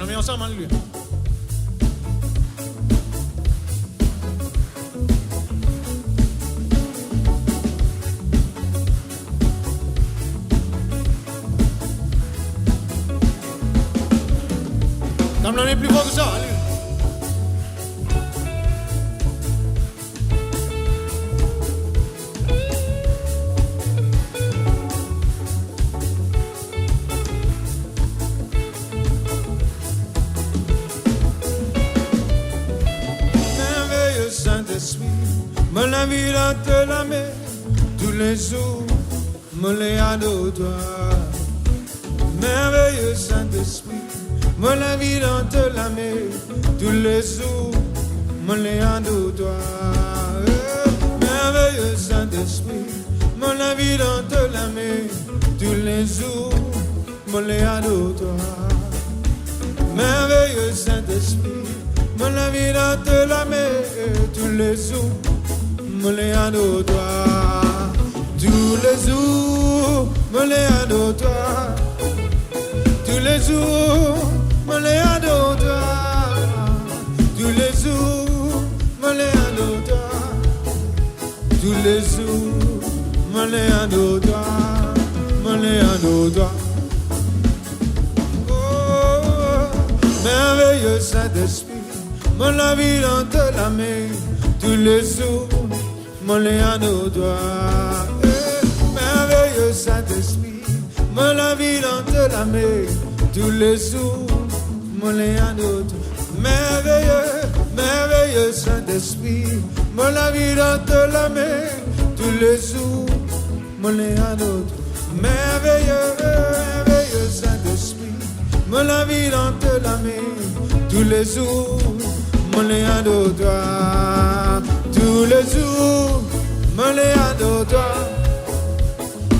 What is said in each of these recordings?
On met ensemble, alléluia. On est plus fort que ça, alléluia. Merveilleux Saint-Esprit, me la vie dans te la main, tous les jours, me les adore toi. Merveilleux Saint-Esprit, me la vie dans te la main, tous les jours, me les adore toi. Merveilleux Saint-Esprit, me la vie dans te la main, tous les jours, me les adore toi. Merveilleux Saint-Esprit, me la vie dans te la main, tous les jours, me les adore toi. Tous les jours, me les adore toi. Tous les jours, me les adore toi. Tous les jours, me les adore toi. Tous les jours, me les adore toi. Me les adore toi. Oh, merveilleux Saint-Esprit, me la vie dans te la main. Tous les jours, me les adore toi. Merveilleux Saint-Esprit, me la vie dans te la main. Tous les jours, me les adore toi. Merveilleux, merveilleux Saint-Esprit, me la vie dans te la main. Tous les jours, me les adore toi. Merveilleux, merveilleux Saint-Esprit, me la vie dans te la main. Tous les jours, me les adore toi. Tous les jours, me les adore toi.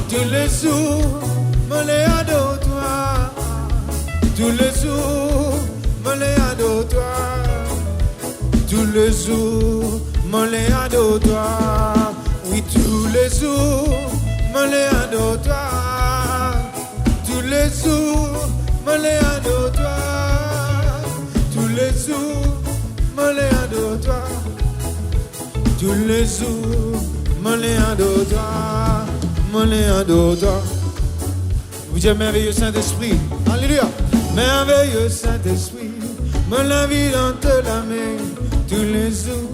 Tous les jours, me les adore toi. Tous les jours, me les adore toi. Tous les jours, me les adore toi. Oui, tous les jours, me les adore toi. Tous les jours, me les adore toi. Tous les jours, me les adore toi. Tous les jours, me les adore toi. Me les adore toi. Vous êtes merveilleux Saint-Esprit. Alléluia. Merveilleux Saint-Esprit, me la vie dans te la main. Tous les jours,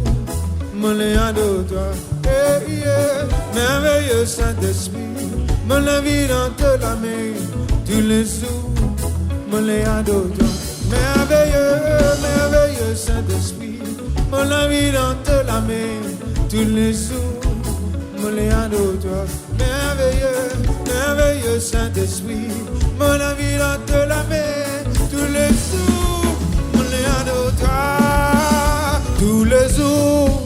me les adore toi. Hey, yeah. Merveilleux Saint-Esprit, me la vie dans te la main. Tous les jours, me les adore toi. Merveilleux, merveilleux Saint-Esprit, me la vie dans te la main. Tous les jours, me les adore toi. Merveilleux, merveilleux Saint-Esprit, me la vie dans te la main. Tous les jours, me les adore toi. Tous les jours,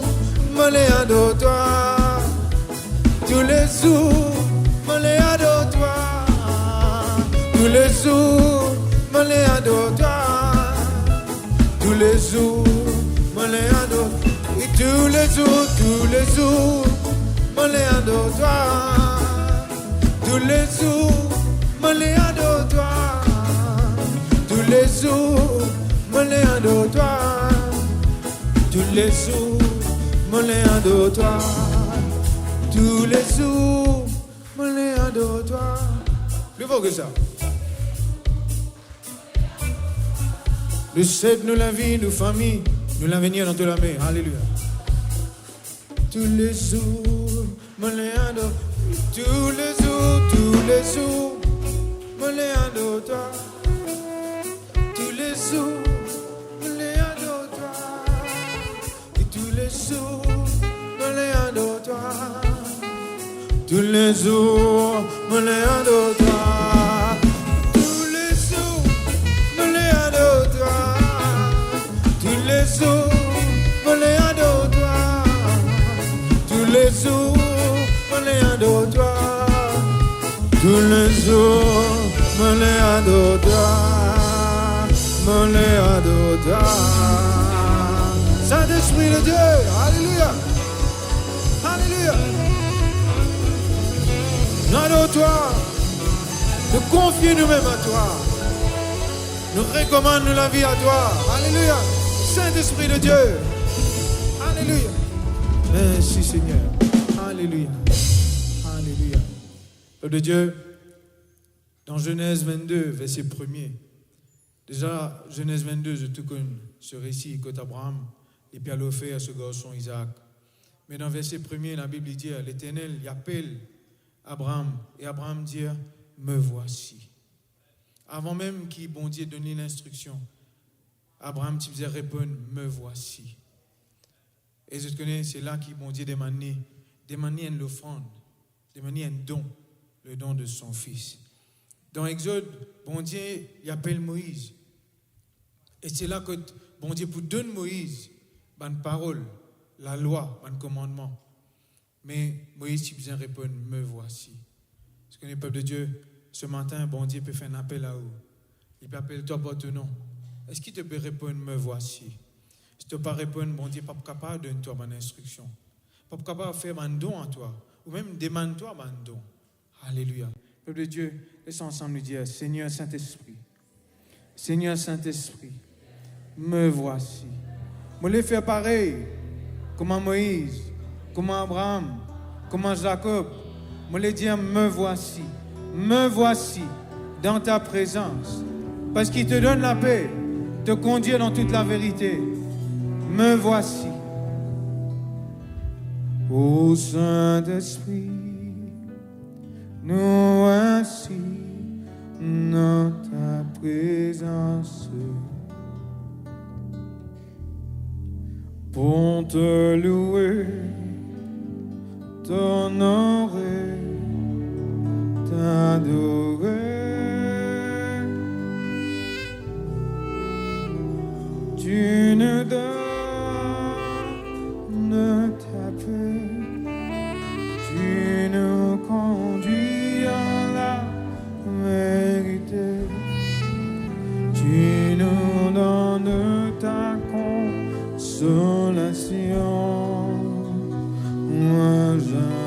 me les adore toi. Tous les jours, me les adore toi. Tous les jours, me les adore toi. Tous les jours, me les adore. Et tous les jours, me les adore toi. Tous les jours, me les adore toi. Tous les jours, me les adore toi. Tous les jours, me les adore toi. Tous les jours, me les adore toi. Plus fort que ça. Nous cède nous la vie, nous famille, nous l'avenir dans toute la main. Alléluia. Tous les jours, me les adore. Tous les jours, me les adore toi. Tous les jours, me les adore toi. Et tous les jours, me les adore toi. Tous les jours, me les adore toi. Tous les jours, me les adore toi. Tous les jours, me les adore toi. Tous les jours, me les adore toi. Tous les jours, me les adore toi. Me les adore toi. Saint-Esprit de Dieu, alléluia. Alléluia. Nous adore toi. Nous confions nous-mêmes à toi. nous recommandons la vie à toi. Alléluia. Saint-Esprit de Dieu. Alléluia. Merci Seigneur. Alléluia. Alléluia. Peuple de Dieu, dans Genèse 22, verset 1er, déjà, Genèse 22, je te connais ce récit quand Abraham et puis a offert à ce garçon Isaac. Mais dans verset 1er, la Bible dit, l'Éternel il appelle Abraham et Abraham dit, me voici. Avant même qu'il bon Dieu donne l'instruction, Abraham tu faisais répondre, me voici. Et je te connais, c'est là qu'il bon Dieu demande une offrande, demande un don, le don de son fils. Dans Exode, bon Dieu il appelle Moïse. Et c'est là que bon Dieu pour donner Moïse une parole, la loi, un commandement. Mais Moïse, tu besoin répondre, me voici. Parce que le peuple de Dieu, ce matin, bon Dieu peut faire un appel à vous. Il peut appeler toi par ton nom. Est-ce qu'il te peut répondre, me voici? Si tu ne peux pas répondre, bon Dieu, pas capable de donner toi une instruction. Pas capable de faire un don à toi. Ou même demande-toi un don. Alléluia. Peuple de Dieu, laissons ensemble nous dire, Seigneur Saint-Esprit, Seigneur Saint-Esprit, me voici. Je vais faire pareil, comme Moïse, comme Abraham, comme Jacob. Je vais dire, me voici dans ta présence. Parce qu'il te donne la paix, te conduire dans toute la vérité. Me voici. Ô Saint-Esprit, nous voici dans ta présence. Pour te louer, t'honorer, t'adorer. Tu nous donnes ta paix, tu nous conduis à la vérité, tu nous donnes ta consolation, moi jamais.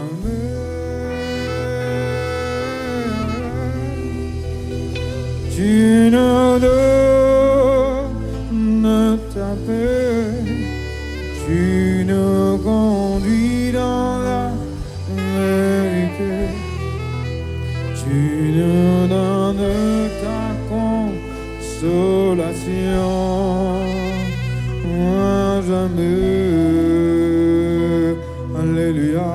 Tu nous donnes ta paix, tu nous conduis dans la vérité, tu nous donnes ta consolation, moi jamais. Alléluia.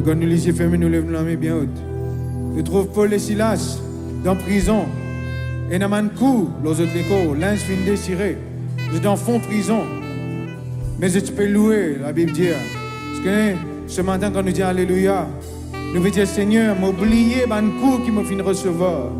Quand nous les yeux fermés, nous lèvons la main bien haute. Je trouve Paul et Silas dans prison. Et dans un coup, les autres l'écho, l'un se finit déchiré. Je suis dans fond prison. Mais je peux louer, la Bible dit. Parce que ce matin, quand nous disons Alléluia, nous veut dire Seigneur, m'oublier un coup qui me finit recevoir.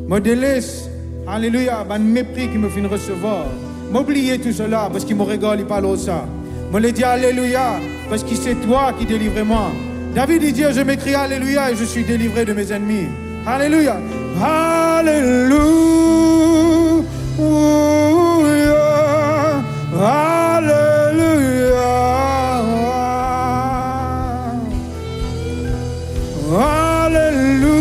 Me délaisse, Alléluia, un mépris qui me finit recevoir. M'oublier tout cela parce qu'il me regarde, il parle de ça. Me le dit Alléluia, parce que c'est toi qui délivres moi. David dit, je m'écris Alléluia et je suis délivré de mes ennemis. Alléluia. Alléluia. Alléluia. Alléluia.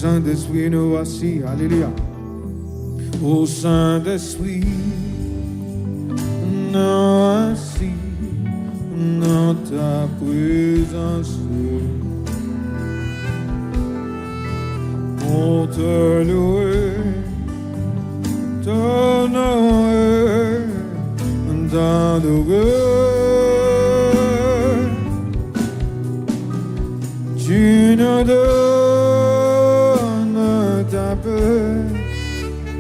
Saint-Esprit, nous voici. Alléluia. Ô Saint-Esprit, non assis dans ta présence, pour te louer, t'honorer, t'adorer. Tu nous donnes ta paix,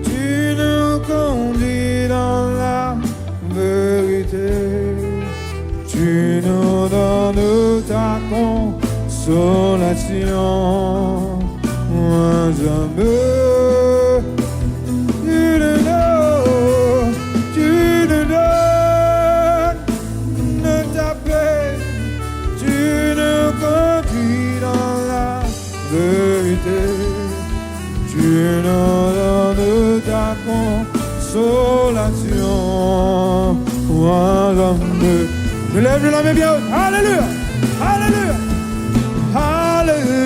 tu nous conduis dans la vérité, tu nous donnes ta consolation. Moi jamais. Tu nous donnes ta consolation. Me lève la main bien haute. Alléluia, alléluia, alléluia,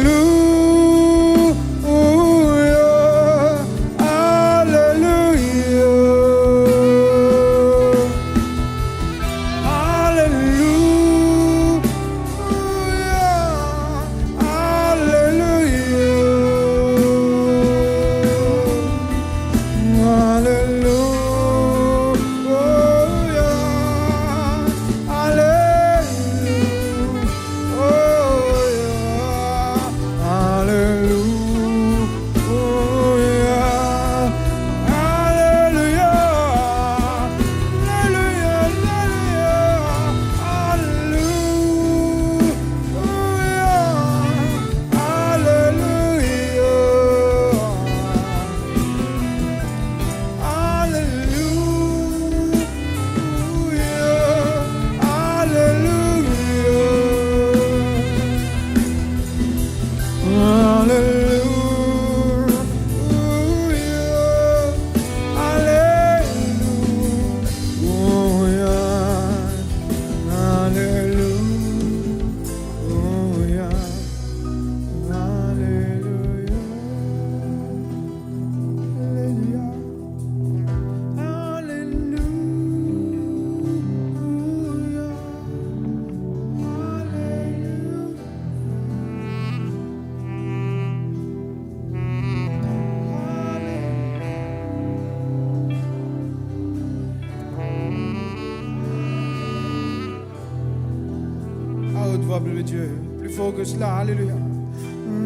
Peuple de Dieu, plus fort que cela, alléluia.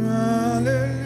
Alléluia.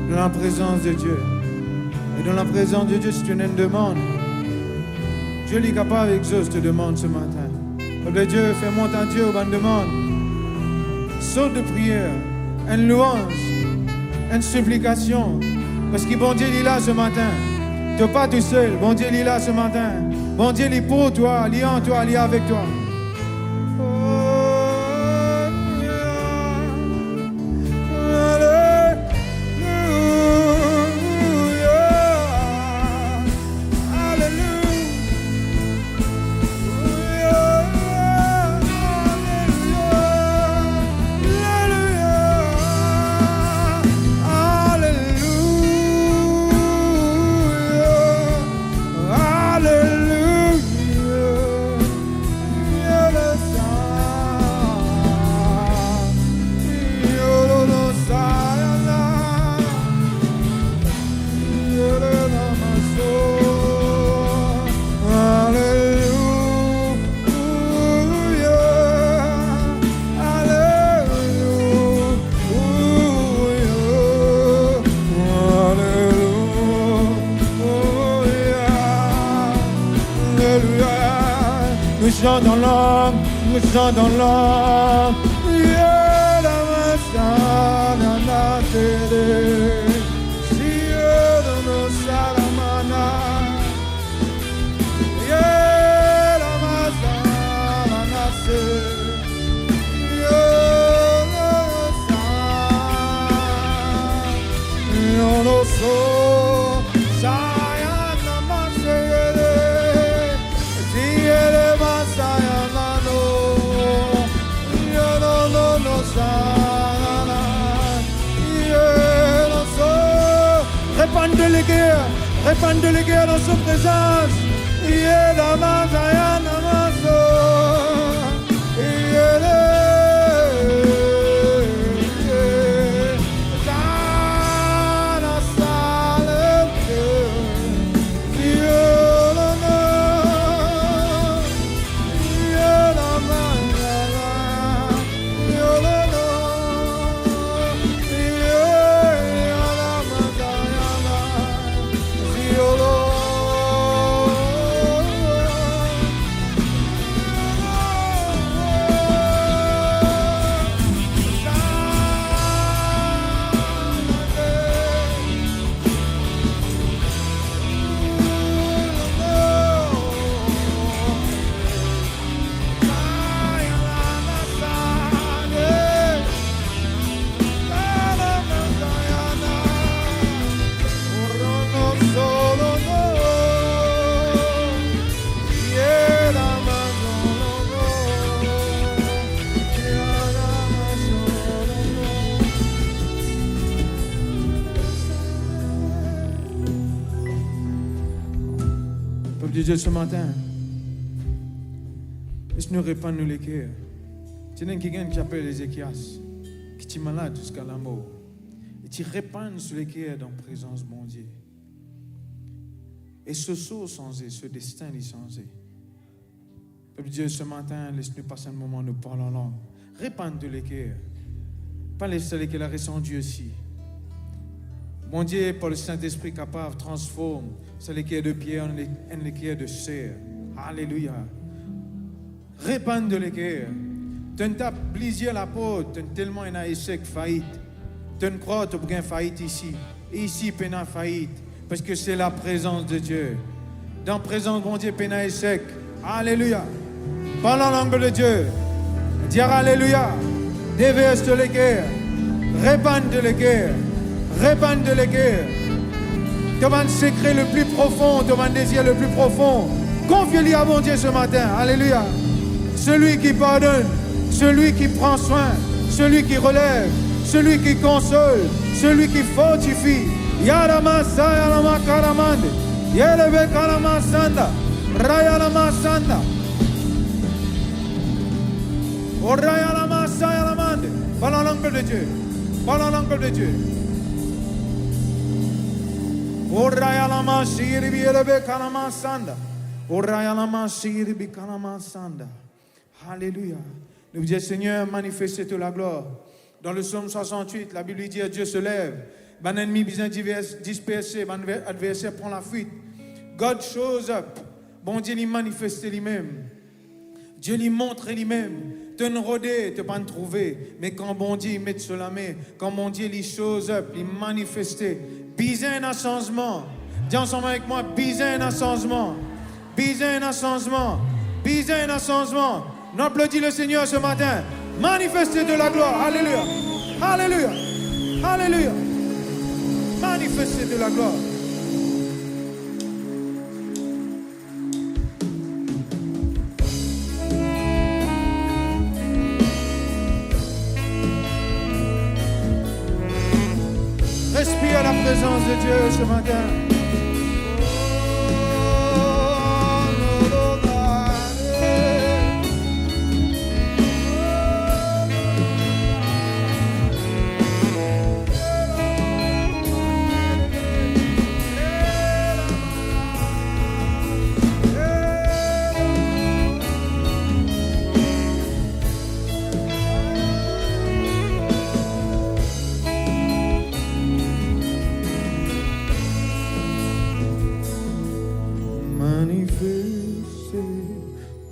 Dans la présence de Dieu. Et dans la présence de Dieu, si tu as une demande, Dieu est capable d'exaucer tes demandes ce matin. Peuple de Dieu, fais-moi entendre Dieu une demande. Saute de prière, une louange, une supplication. Parce que bon Dieu il est là ce matin. Tu n'es pas tout seul. Bon Dieu il est là ce matin. Bon Dieu il est pour toi, il est en toi, il est avec toi. chante dans l'âme, nous chante dans l'âme. Yeah, la masana na tere, si dans nos salamana. Yeah, la masana na tere, yeah, no no so, sayana masere, diere masayana no, no no no sayana, yeah no so, répandez les guerres dans sa présence, yeah la masayana maso, yeah. Dieu ce matin, laisse-nous répandre les cœurs. Tu n'as quelqu'un qui appelle Ézéchias, qui est malade jusqu'à la mort. Et tu répands sur les cœurs dans la présence de mon Dieu. Et ce sort changé, ce destin est changé. Peuple Dieu, ce matin, laisse-nous passer un moment, nous parlons en langue. Répandre les cœurs. Pas les seuls qui la ressentent Dieu aussi. Mon Dieu, par le Saint-Esprit capable, transforme les cœurs de pierre en les cœurs de chair. Alléluia. Répandre les cœurs. Tu as plusieurs la porte, tu as tellement un échec faillite. Tu crois que tu as faillite ici. Et ici, tu as faillite. Parce que c'est la présence de Dieu. Dans la présence de mon Dieu, tu as échec. Alléluia. Parle en langue de Dieu. Dire Alléluia. Déverse les cœurs. Répandre les cœurs. Répandre les cœurs. Demande secret le plus profond, demande désir le plus profond. Confie-lui à mon Dieu ce matin. Alléluia. Celui qui pardonne, celui qui prend soin, celui qui relève, celui qui console, celui qui fortifie. Yarama sayalama karamande. Yelebe karama sanda. Rayalama sanda. Orayalama sayalamande. Parle en langue de Dieu. Parle en langue de Dieu. Orayalama shiribi elebe karama sanda. Orayalama shiribi karama sanda. Alléluia. Nous disons Seigneur, manifeste la gloire. Dans le psaume 68, la Bible dit Dieu se lève. Mon ennemi bien dispersé, mon adversaire prend la fuite. God shows up. Bon Dieu lui manifeste lui-même. Dieu lui montre lui-même. Te rodé, te pas trouver. Mais quand bon Dieu met sur la main, quand mon Dieu lui shows up, lui manifeste. Besoin d'un changement. Dis ensemble avec moi, besoin d'un changement. Besoin d'un changement. Besoin d'un changement. Nous applaudissons le Seigneur ce matin. Manifestez de la gloire. Alléluia. Alléluia. Alléluia. Manifestez de la gloire. Respire la présence de Dieu ce matin.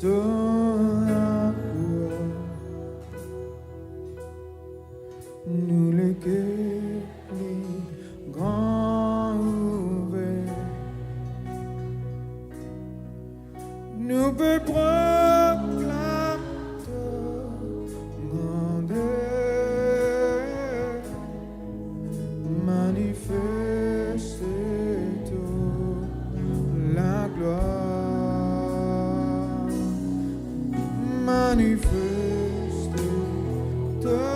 dans la gloire. Nous les grands ouverts, nous peut proclamer ta grandeur, manifester la gloire, manifester ta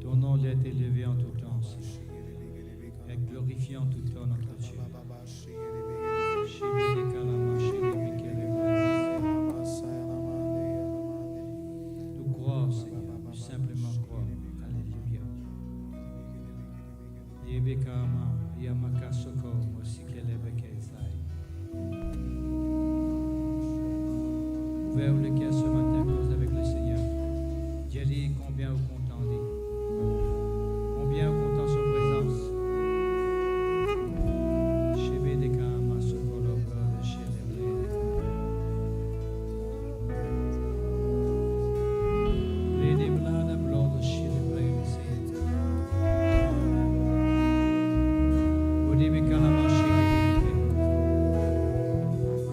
Ton nom est élevé en tout temps, Seigneur, et glorifié en tout temps notre Dieu. Nous crois, Seigneur, nous simplement croire. Alléluia. Yebekama, Yamakasoko, Mosikelebekesai. Ouvert le cœur ce matin, cause avec le Seigneur. Dieu dit combien vous contendez. Combien vous content sa présence. Shebedekama, Sokolobo, le Shelebre. Lady Blada, Blood, le Shelebre, le Seigneur. Odebekama, Shelebre.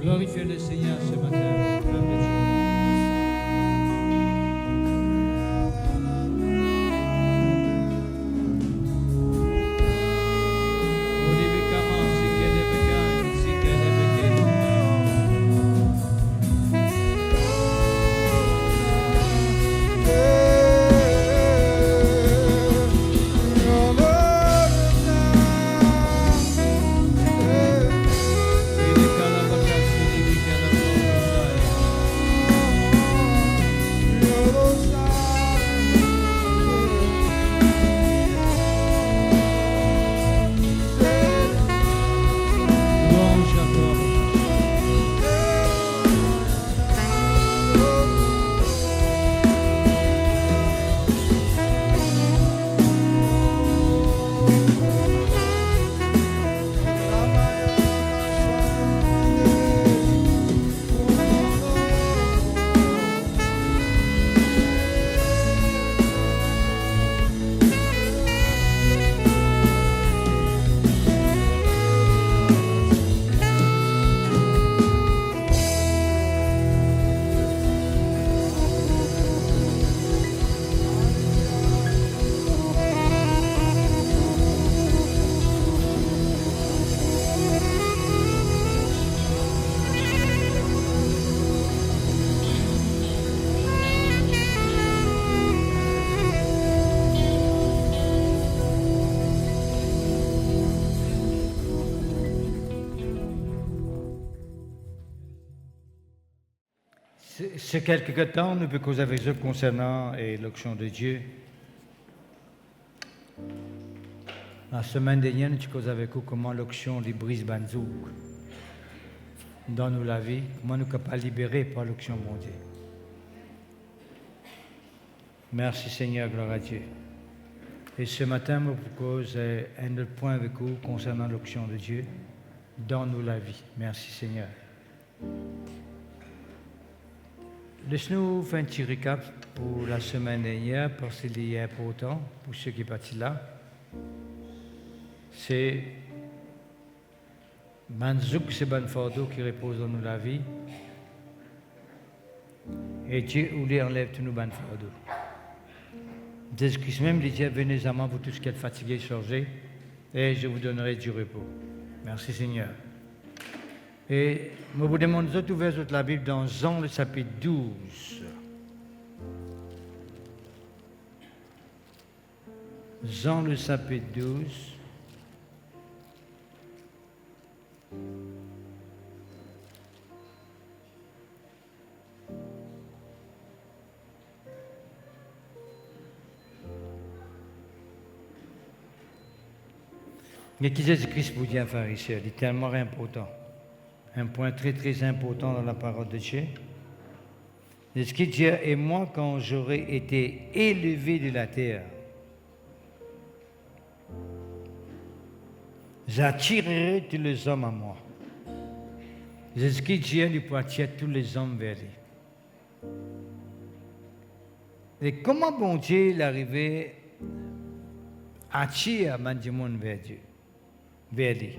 Glorifiez le Seigneur ce matin. Peuple de Dieu. C'est quelque temps, nous pouvons causer avec eux concernant l'onction de Dieu. La semaine dernière, nous avons causé avec eux comment l'onction les brise banzouk dans la vie, comment nous sommes capables de libérer par l'onction mon Dieu. Merci Seigneur, gloire à Dieu. Et ce matin, je vous propose un autre point avec vous concernant l'onction de Dieu dans la vie. Merci Seigneur. Laisse-nous faire un petit récap pour la semaine dernière, parce qu'il est important pour ceux qui sont partis là. C'est Manzouk, c'est bon fardeau qui repose dans nous la vie. Et Dieu voulait enlève tous nos bonnes fardeaux. Jésus-Christ même dit, venez à moi, vous tous qui êtes fatigués, chargés, et je vous donnerai du repos. Merci Seigneur. Et je vous demande d'ouvrir la Bible dans Jean le chapitre 12. Jean le chapitre 12. Mais qui Jésus-Christ vous dit à pharisien, il est tellement important. Un point très très important dans la parole de Dieu. Ce qui dit, et moi quand j'aurai été élevé de la terre, j'attirerai tous les hommes à moi. C'est ce qui dit, il peut attirer tous les hommes vers lui. Et comment bon Dieu est arrivé à attirer du monde vers Dieu, vers lui?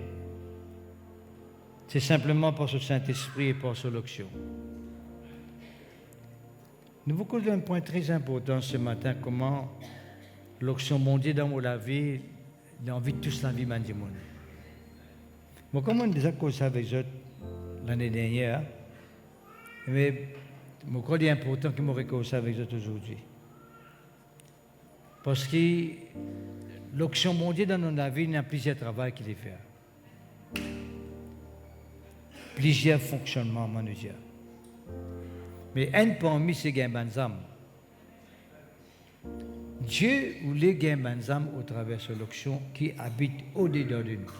C'est simplement par ce Saint-Esprit et par son onction. Nous vous causons un point très important ce matin, comment l'onction mondiale dans la vie, dans la vie de tous la vie du monde. Moi, comme on déjà causé avec eux l'année dernière, Mais je crois qu'il est important que je me réconcilie avec vous aujourd'hui. Parce que l'action mondiale dans notre vie, il y a plusieurs travaux qu'il fait. Plusieurs fonctionnements manuels. Mais un parmi ces gains Dieu voulait gagner au travers de l'action qui habite au-dedans de nous.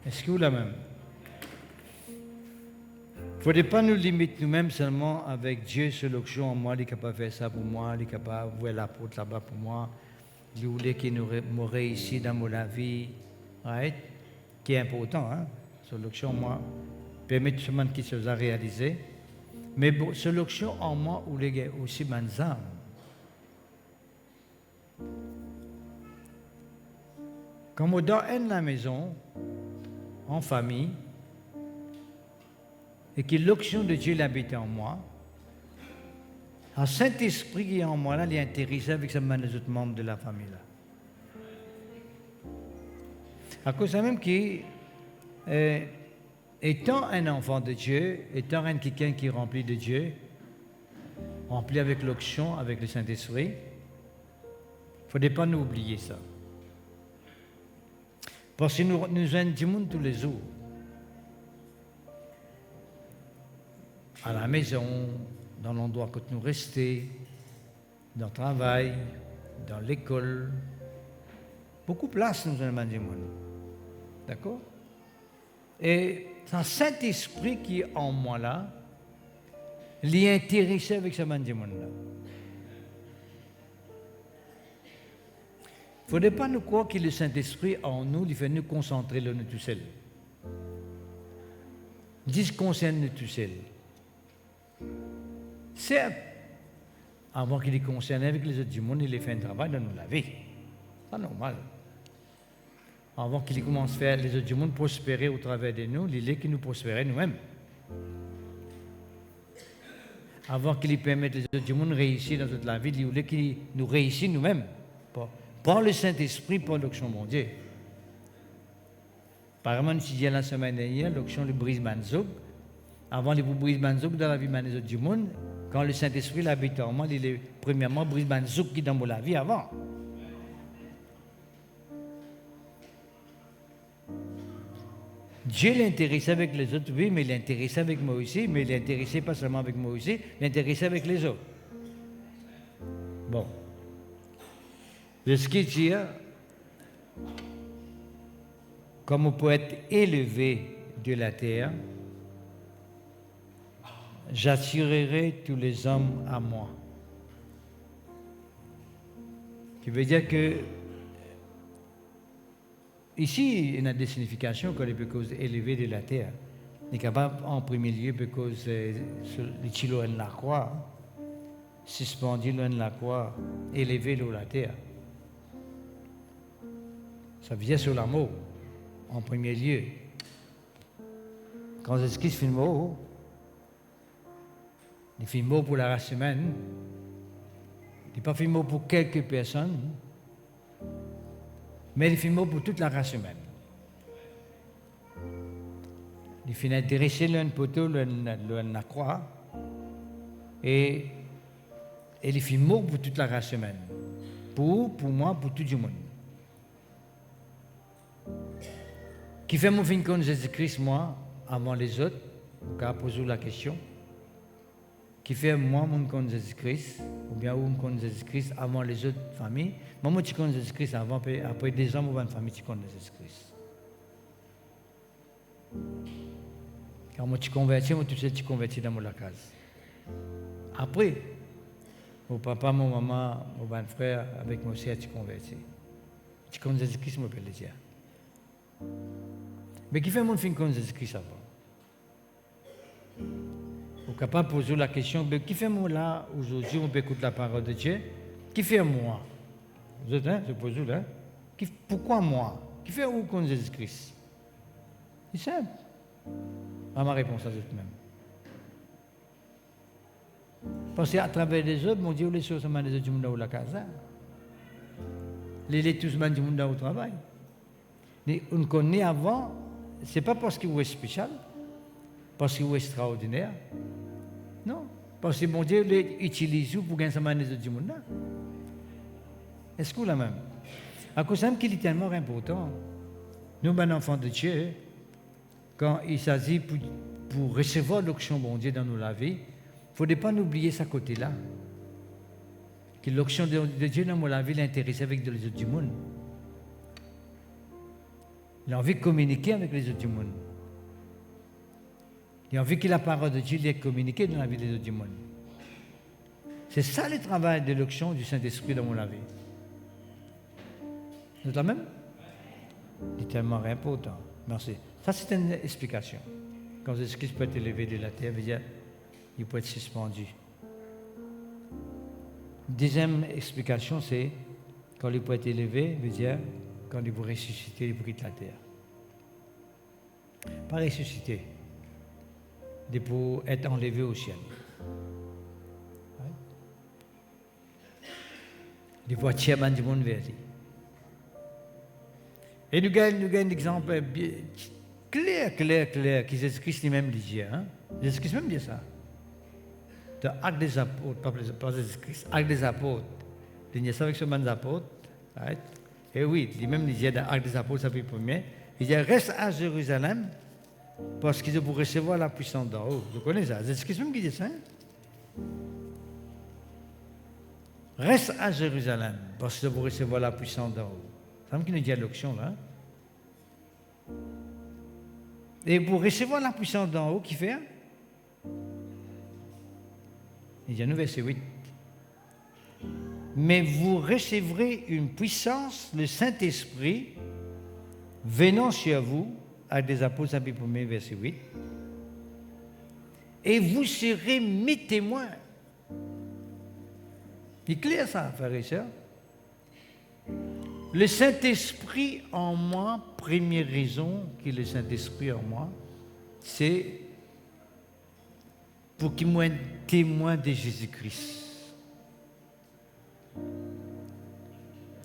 Est-ce que vous la même? Il ne faudrait pas nous limiter nous-mêmes seulement avec Dieu sur l'action. Moi, il est capable de faire ça pour moi, il est capable de voir la porte là-bas pour moi. Il voulait qu'il nous réussisse dans ma vie, right? Qui est important, hein? Sur l'action, moi, permet seulement qu'il se a réalisé. Mais sur l'action en moi, où il y a aussi ma âme. Comme dans la maison, en famille, et que l'action de Dieu l'habite en moi, le Saint-Esprit qui est en moi, là, il est intéressé avec les autres membres de la famille. Là. À cause de même qui, étant un enfant de Dieu, étant quelqu'un qui est rempli de Dieu, rempli avec l'action, avec le Saint-Esprit, il ne faudrait pas nous oublier ça. Parce que nous avons du monde tous les jours. À la maison, dans l'endroit où nous restons, dans le travail, dans l'école. Beaucoup de place nous avons du monde. D'accord? Et c'est un Saint-Esprit qui est en moi là, il est intéressé avec ce monde là. Il ne faudrait pas nous croire que le Saint-Esprit en nous, il fait nous concentrer là nous tout seuls. Il se concerne nous tout seuls. Certes, avant qu'il est concerné avec les autres du monde, il fait un travail dans la vie. C'est normal. Avant qu'il commence à faire les autres du monde prospérer au travers de nous, il est qui nous prospérer nous-mêmes. Avant qu'il permette les autres du monde réussir dans toute la vie, il est qu'il nous réussisse nous-mêmes. Par le Saint-Esprit, par l'action mondiale. Par exemple, si j'ai la semaine dernière, l'action de brise manzouk, avant de brise manzouk dans la vie des autres du monde, quand le Saint-Esprit l'habite en moi, il est premièrement brise manzouk qui est dans la vie avant. Dieu l'intéressait avec les autres, oui, mais il l'intéressait avec moi aussi, mais il l'intéressait pas seulement avec moi aussi, il l'intéressait avec les autres. Bon. De ce qui dit, comme on peut être élevé de la terre, j'attirerai tous les hommes à moi. Qui veut dire que ici, il y a des significations qu'on peut cause élevé de la terre. Il est capable en premier lieu de cause le chilo en la croix, suspendu loin de la croix, élevé de la terre. Ça vient sur l'amour, en premier lieu. Quand Jésus-Christ fait le mot, il fait le mot pour la race humaine. Il n'est pas fait le mot pour quelques personnes, mais il fait le mot pour toute la race humaine. Il fait intéresser l'un poteau, l'un la croix, et il fait le mot pour toute la race humaine. Pour moi, pour tout le monde. Qui fait mon fin contre Jésus-Christ, moi, avant les autres, on peut poser la question. Qui fait moi mon contre Jésus-Christ, ou bien mon contre Jésus-Christ avant les autres familles. Moi, tu connais Jésus-Christ avant, après 2 ans, moi, une famille, tu connais Jésus-Christ. Quand moi, tu convertis, moi, tu sais, tu convertis dans la case. Après, mon papa, mon maman, mon bon frère, avec moi aussi, tu convertis. Tu connais Jésus-Christ, moi, je peux le dire. Mais qui fait mon fin contre Jésus-Christ avant? Vous êtes capable de poser la question, mais qui fait moi là, aujourd'hui, on peut écouter la parole de Dieu? Qui fait moi? Vous êtes, hein? Je pose là. Pourquoi moi? Qui fait où contre Jésus-Christ? C'est simple. Pas ma réponse à vous-même. Parce qu'à travers les autres, mon Dieu, les choses sont des autres du monde dans la casa. Les tous du monde au travail. On connaît avant, Ce n'est pas parce qu'il est spécial, parce qu'il est extraordinaire. Non. Parce que mon Dieu l'utilise pour gagner sa manière du monde. Est-ce que vous la même? À cause de qu'il est tellement important. Nous, les enfants de Dieu, quand il s'agit pour recevoir l'onction de Dieu dans nos vie, il ne faudrait pas oublier ce côté-là. Que l'onction de Dieu dans la vie l'intéresse avec les autres du monde. Il a envie de communiquer avec les autres du monde. Il a envie que la parole de Dieu l'ait communiquée dans la vie des autres du monde. C'est ça le travail de l'onction du Saint-Esprit dans la vie. Vous êtes la même? C'est tellement important. Merci. Ça, c'est une explication. Quand Jésus-Christ peut être élevé de la terre, il peut être suspendu. Deuxième explication, c'est quand il peut être élevé, veut dire quand il vous ressusciter, il vous quitte la terre. Pas ressusciter, il pour être enlevé au ciel. Il faut attirer du monde vers lui. Et nous avons un exemple clair, que Jésus-Christ lui-même dit. Hein? Jésus-Christ même dit ça. Dans Actes des Apôtres, pas Jésus-Christ, Actes des Apôtres. Il dit ça avec ce man des apôtres. Right? Et oui, lui-même dit dans Actes des Apôtres, chapitre 1er, il dit reste à Jérusalem parce qu'ils vont recevoir la puissance d'en haut. Vous connaissez ça? Jésus-Christ même qui dit ça. Hein? Reste à Jérusalem parce qu'ils vont recevoir la puissance d'en haut. C'est comme qu'il nous dit à l'onction là. Et pour recevoir la puissance d'en haut, qui fait? Il dit à nous, verset 8. Mais vous recevrez une puissance, le Saint-Esprit, venant sur vous, à des apôtres, chapitre 1er, verset 8. Et vous serez mes témoins. C'est clair ça, frères et sœurs. Le Saint-Esprit en moi, première raison que le Saint-Esprit en moi, c'est pour qu'il soit un témoin de Jésus-Christ.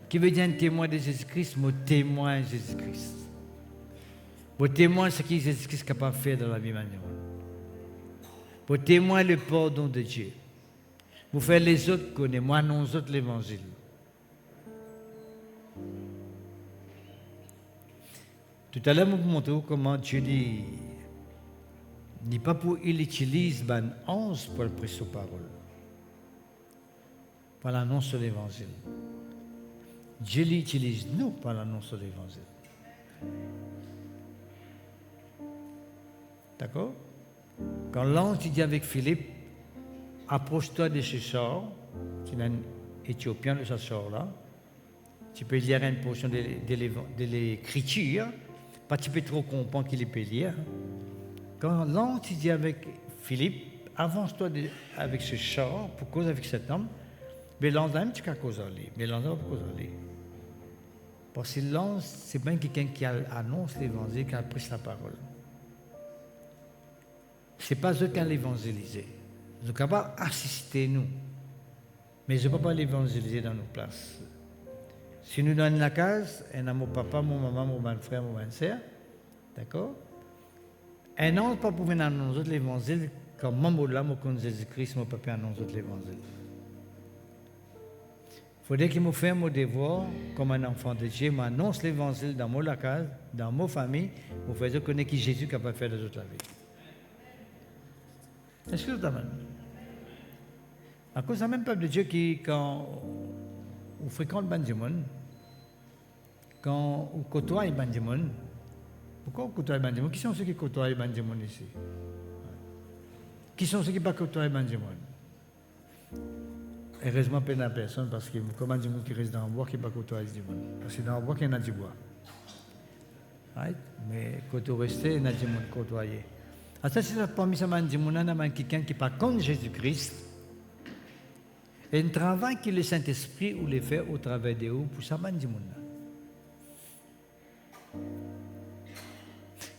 Qui veut dire un témoin de Jésus-Christ? Mon témoin de Jésus-Christ. Mon témoin, ce que Jésus-Christ est capable de faire dans la vie manuelle. Mon témoin, le pardon de Dieu. Vous faites les autres connaître, moi non, les autres l'évangile. Tout à l'heure, je vous montre comment Dieu dit, n'est pas pour il utilise ben 11 pour le prêcher sa parole, pour l'annonce de l'évangile. Dieu l'utilise nous pour l'annonce de l'évangile. D'accord? Quand l'ange dit avec Philippe, approche-toi de ce sort, c'est un Éthiopien de ce sort-là, tu peux lire une portion de l'écriture, pas tu peux trop comprendre qu'il peut lire. Quand l'ange dit avec Philippe, avance-toi avec ce char pour causer avec cet homme, mais l'ange même tu peux causer lui, mais l'ange pas causer lui. Parce que l'ange, c'est bien quelqu'un qui annonce l'évangile, qui a pris la parole. Ce n'est pas eux qui ont l'évangélisé. Ils sont capables d'assister nous, mais je ne peux pas l'évangéliser dans nos places. Si nous dans la case, on a mon papa, mon maman, mon grand frère, mon grande sœur, d'accord? Un ange ne peut pas pouvoir annoncer l'évangile comme moi, là, moi, comme Jésus-Christ, mon papa annonce l'évangile. Il faudrait qu'il me fasse mon devoir comme un enfant de Dieu, m'annonce l'évangile dans mon case, dans ma famille, pour faire connaître qui Jésus est capable de faire de toute la vie. Est-ce que vous avez à cause d'un même peuple de Dieu qui, quand on fréquente le monde, quand on côtoie le monde, pourquoi on côtoie le monde? Qui sont ceux qui côtoient le monde ici? Qui sont ceux qui ne pas côtoient le monde? Heureusement, pas de personne, parce que comme il y a des gens qui restent dans le bois qui ne pas côtoient le monde. Parce que dans le bois, il y a du bois. Right? Mais quand on reste, il y a du monde côtoyé. Alors ça, c'est parmi ces gens, il y a quelqu'un qui n'est pas contre Jésus-Christ. Et un travail que le Saint-Esprit ou les fait au travers de vous pour ça, du monde.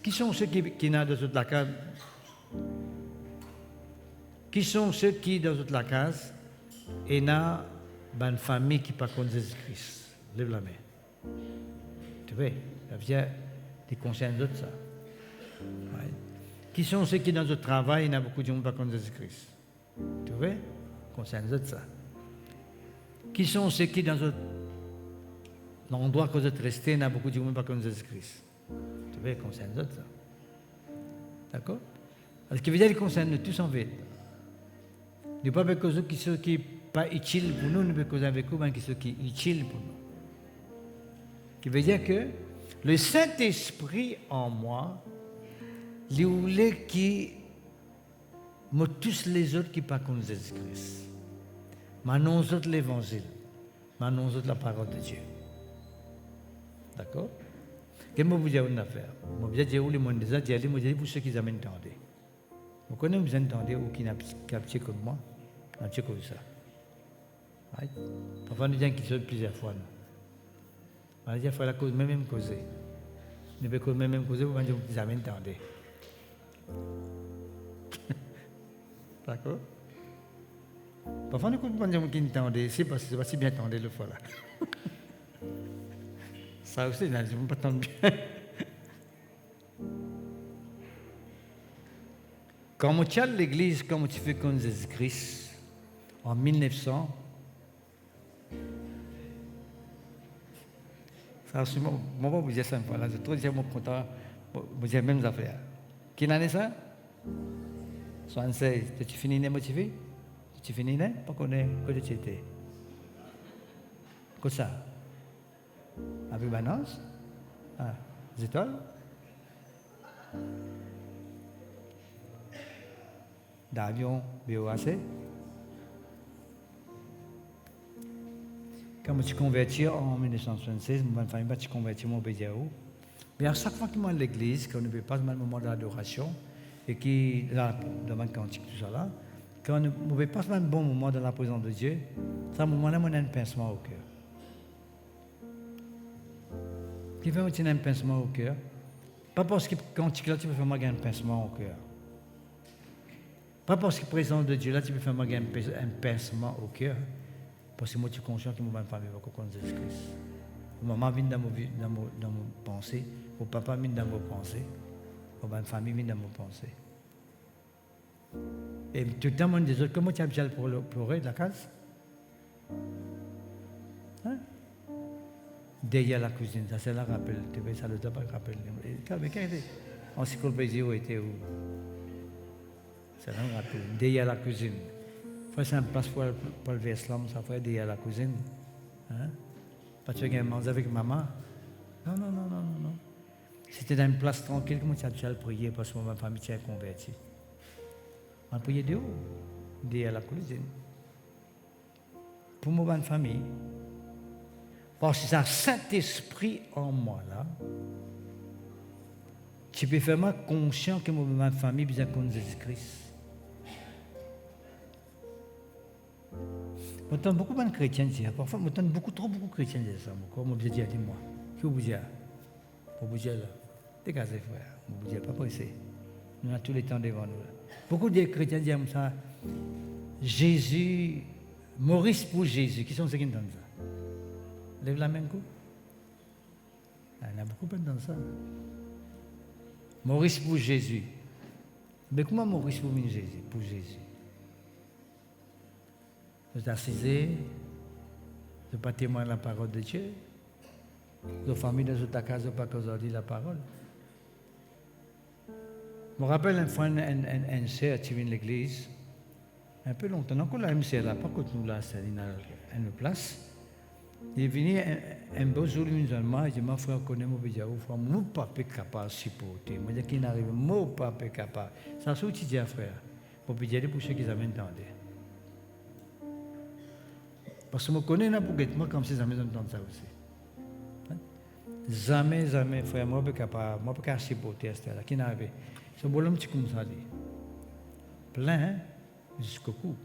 Qui sont ceux qui n'ont dans toute la case? Qui sont ceux qui, dans toute la case, et n'a une famille qui pas contre Jésus-Christ? Lève la main. Tu vois, ça vient des consciences d'autres, ça. Ouais. Qui sont ceux qui dans notre travail, il y a beaucoup de gens qui ne connaissent pas Jésus-Christ. Tu vois? Concerne de ça. Qui sont ceux qui dans notre l'endroit que vous êtes resté, il y a beaucoup de gens qui ne connaissent pas Jésus-Christ. Tu vois? Concerne de ça. D'accord? Parce que veut dire qu'il concerne tous en fait. Nous ne pas avec ceux qui sont pas utiles pour nous, nous ne pouvons avec eux, mais qui sont utiles pour nous. Qui veut dire que le Saint-Esprit en moi, il voulait qui me tous les autres qui ne pas connaissent Jésus-Christ. Maintenant, nous autres l'évangile. Maintenant, nous autres la parole de Dieu. D'accord? Qu'est-ce que vous dire une affaire? Moi, je dis, les monde déjà, je dis pour ceux qui amènent entendez. Vous connaissez, vous entendez ou qui n'a capté comme moi, n'a pas comme ça. Right? Parfois, nous disons qu'ils sont plusieurs fois. On va dire qu'il faut la cause, même causer. Nous pouvons même causer pour dire qu'ils amènent entendez. D'accord? Parfois, nous pouvons dire qu'ils entendent, c'est pas si bien entendu le fois là. Ça aussi, je ne peux pas entendre bien. Quand tu as l'église, comme tu fais comme Jésus-Christ, en 1900, ça, je ne vais pas vous dire ça une fois là, je suis trop content, vous dire les mêmes affaires. Quelle année ça? 76. Tu finis de motiver? Tu finis de? Pas qu'on est, que tu étais. Comme ça? Avec Banos? Ah, Zétol? D'avion, BOAC? Quand je suis converti en 1976, ma famille m'a converti mon BDAO. Mais à chaque fois que je suis à l'église, quand on ne passe pas le moment d'adoration, et qui, là, dans le cantique, tout ça là, quand on ne passe pas un bon moment dans la présence de Dieu, c'est un moment-là, on a un pincement au cœur. Qui fait un pincement au cœur? Pas parce que quand tu là, tu peux faire un pincement au cœur. Pas parce que la présence de Dieu là, tu peux faire un pincement au cœur. Parce que moi, tu es conscient que ma famille va connaître Jésus-Christ. Ma maman vient dans mon pensée, mon papa vient dans mon pensée, ma famille vient dans mon pensée. Et tout le temps, on dit, comment tu as besoin de pleurer de la case? Hein? Derrière la cuisine, ça c'est la rappel, ça ne doit pas rappeler. Encyclopédie où était où? C'est un rappel. Derrière la cuisine. C'est un place pour le Vietnam, ça fait derrière la cuisine. Hein? Parce que tu as mangé avec maman. Non. C'était dans une place tranquille, comment tu as déjà prié parce que ma famille s'est convertie. On a prié de où? Derrière la cuisine. Pour ma famille. Parce que c'est un Saint-Esprit en moi là. Tu peux faire moi conscient que ma famille a besoin de Jésus-Christ. J'entends beaucoup de chrétiens dire, parfois j'entends beaucoup de chrétiens dire ça. Comme je dis, dis-moi, que vous dites? Pour vous dire là, dégagez frère, vous dites pas pressé. Nous avons tous les temps devant nous. Beaucoup de chrétiens disent ça, Jésus, Maurice pour Jésus, qui sont ceux qui entendent ça? Lève la main coup. Il y en a beaucoup qui entendent ça. Maurice pour Jésus. Mais comment Maurice pour Jésus? Pour Jésus. Vous êtes assisés, vous n'êtes pas témoin de la parole de Dieu. Vos familles de votre casa n'ont pas dit la parole. Je me rappelle une fois, un sœur qui vient de l'église, un peu longtemps, quand la MC là, pas que nous là, c'est une place. Il est venu un beau jour, musulman, il dit, mon frère, connaît mon bédiaou, frère, mon papa est capable de supporter. Moi, je dis qu'il n'arrive, mon papa est capable. Ça, c'est ce que tu dis, frère, pour bédiaou pour ceux qui avaient entendu. Parce que je connais moi comme si jamais j'entends ça aussi. Jamais, frère, moi, je ne peux pas supporter ça. Qui n'arrive. C'est un bon petit comme ça. Plein, jusqu'au cou.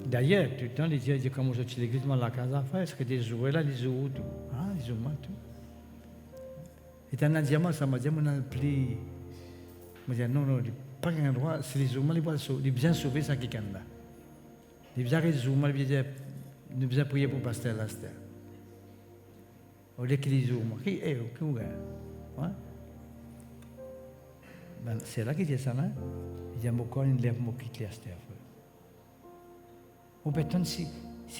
D'ailleurs, tout le temps, les gens disent comment je suis l'église, la casa, est-ce que des jours là, les jours tout. Ah, les jours tout. Et un diamant, ça m'a dit, on a le pli. Je me dis, non, pas un droit, c'est les jours, ils bien sauver ça qui est là. Ils bien résoudre, nous bien prier pour pasteur Laster. Au lieu qu'il dise, qui est, qui est, c'est là qu'il dit ça, hein? Il dit, mon corps, il lève mon quitte les astères. Ou peut-être si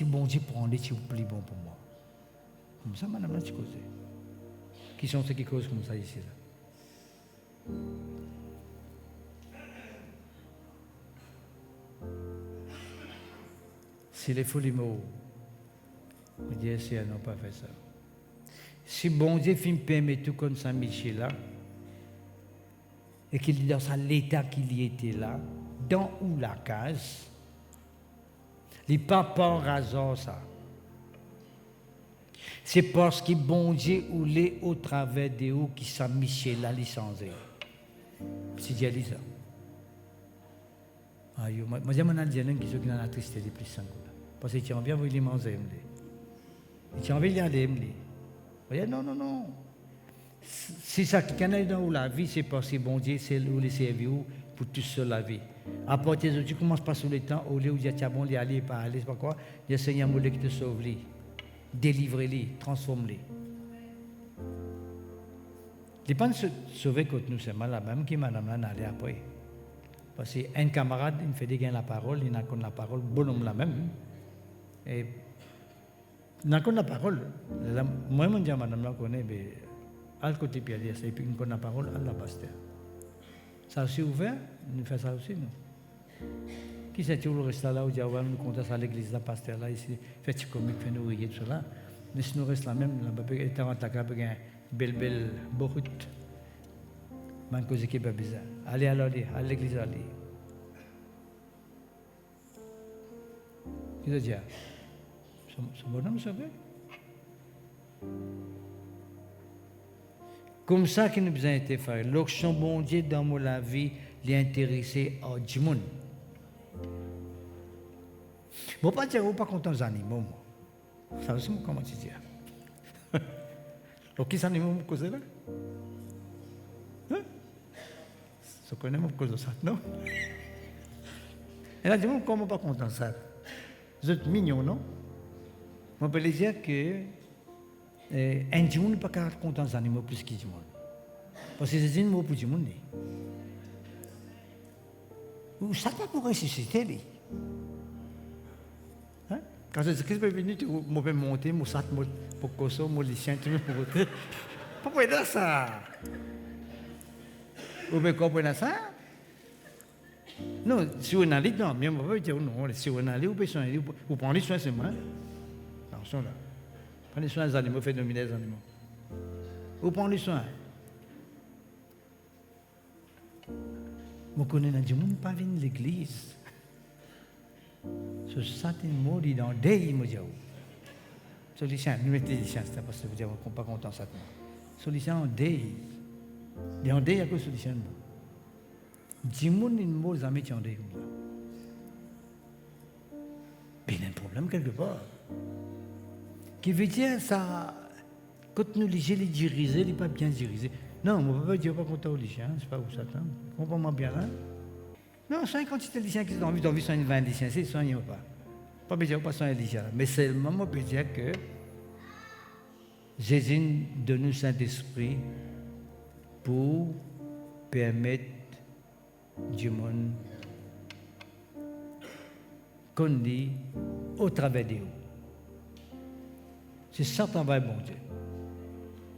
bon Dieu prend les, tu oublies bon pour moi. Comme ça, madame, là, tu causes. Qui sont ceux qui causent comme ça ici, là? Si les folies mots, je dis, si elles n'ont pas fait ça. Si bon Dieu film permet tout comme Saint-Michel là, et qu'il est dans l'état qu'il y était là, dans où la case, il n'est pas par hasard ça. C'est parce que bon Dieu ou les au travers de où qui Saint-Michel là licencié. Si Dieu dit ça. Aïe, moi j'ai mon algérien qui sont dans la tristesse de plus sang. Parce que tu as envie de les manger. Tu as envie de les aller. Non. C'est ça qui est dans la vie, c'est parce que bon Dieu, c'est où les servir pour tout seul la vie. À partir de tu commences pas sur le temps, au lieu où tu as bon, les aller, pas aller, c'est pas quoi. Il y a Seigneur qui te sauve, délivre-les, transforme-les. Il n'est pas de sauver contre nous, c'est mal la même qui madame là n'allait après. Parce qu'un camarade, il me fait dégainer la parole, il n'a qu'une la parole, bonhomme la même. Et il n'a qu'une la parole. Moi, je dis à madame là, connaît, mais à côté puis dire ça, et puis il connaît la parole, à la pasteur. Ça aussi ouvert, nous fait ça aussi, nous. Qui c'est toujours resté là où dit, nous comptons ça à l'église, la pasteur là, ici, fait comique, fait nourrir, tout cela. Mais si nous restons là même, il était en ta cap, un belle borut. Man cause qui est pas bizarre. Allez alors, à l'église, allez. Qu'est-ce que tu dis? Ce bonhomme sauvé. Comme ça qu'il nous a été fait. L'action bon Dieu dans la vie, l'intéressé à du monde. Bon, pas dire, pas content des animaux. Ça aussi, comment tu dis? Donc, qui sont les animaux que vous là? Vous connaissez mon cause de ça, non? Et là, dis-moi, comment pas content de ça? Vous êtes mignons, non? On peut dire que un du monde n'est pas content des animaux plus que du monde. Parce que c'est des animaux pour du monde. Ou ça pas pour ressusciter, lui. Hein? Quand je dis que je peux venir, je peux monter, je saute pour Koso, je chien, tu peux monter. Pourquoi est-ce ça? Vous me comprenez ça? Non, si vous n'allez pas, mais on ne va pas dire non. Si vous n'allez pas, vous prenez soin de moi. Attention là. Prenez soin des animaux, faites dominer les animaux. Vous prenez soin. Vous connaissez du monde pas venir l'église. Ce certain mot dit dans des mots. Solution, nous mettez des chances parce que vous dites qu'on n'est pas content ça. Solution des. Il y a des solutions. Du monde il mot jamais tu en des comme ça. Mais il y a un problème quelque part. Qui veut dire ça quand nous les diriger, il n'est pas bien dirigé. Non, on ne peut pas dire pas content au lycéen, c'est pas où ça tend. Comprends-moi bien là. Non, c'est une quantité de lycéens qui ont envie de 20 lycéens, c'est soignez pas. Pas besoin pas soigner les lycéens. Mais seulement on peut dire que Jésus donne nous Saint-Esprit pour permettre du monde qu'on dit au travers de vous. C'est ça le travail, bon Dieu.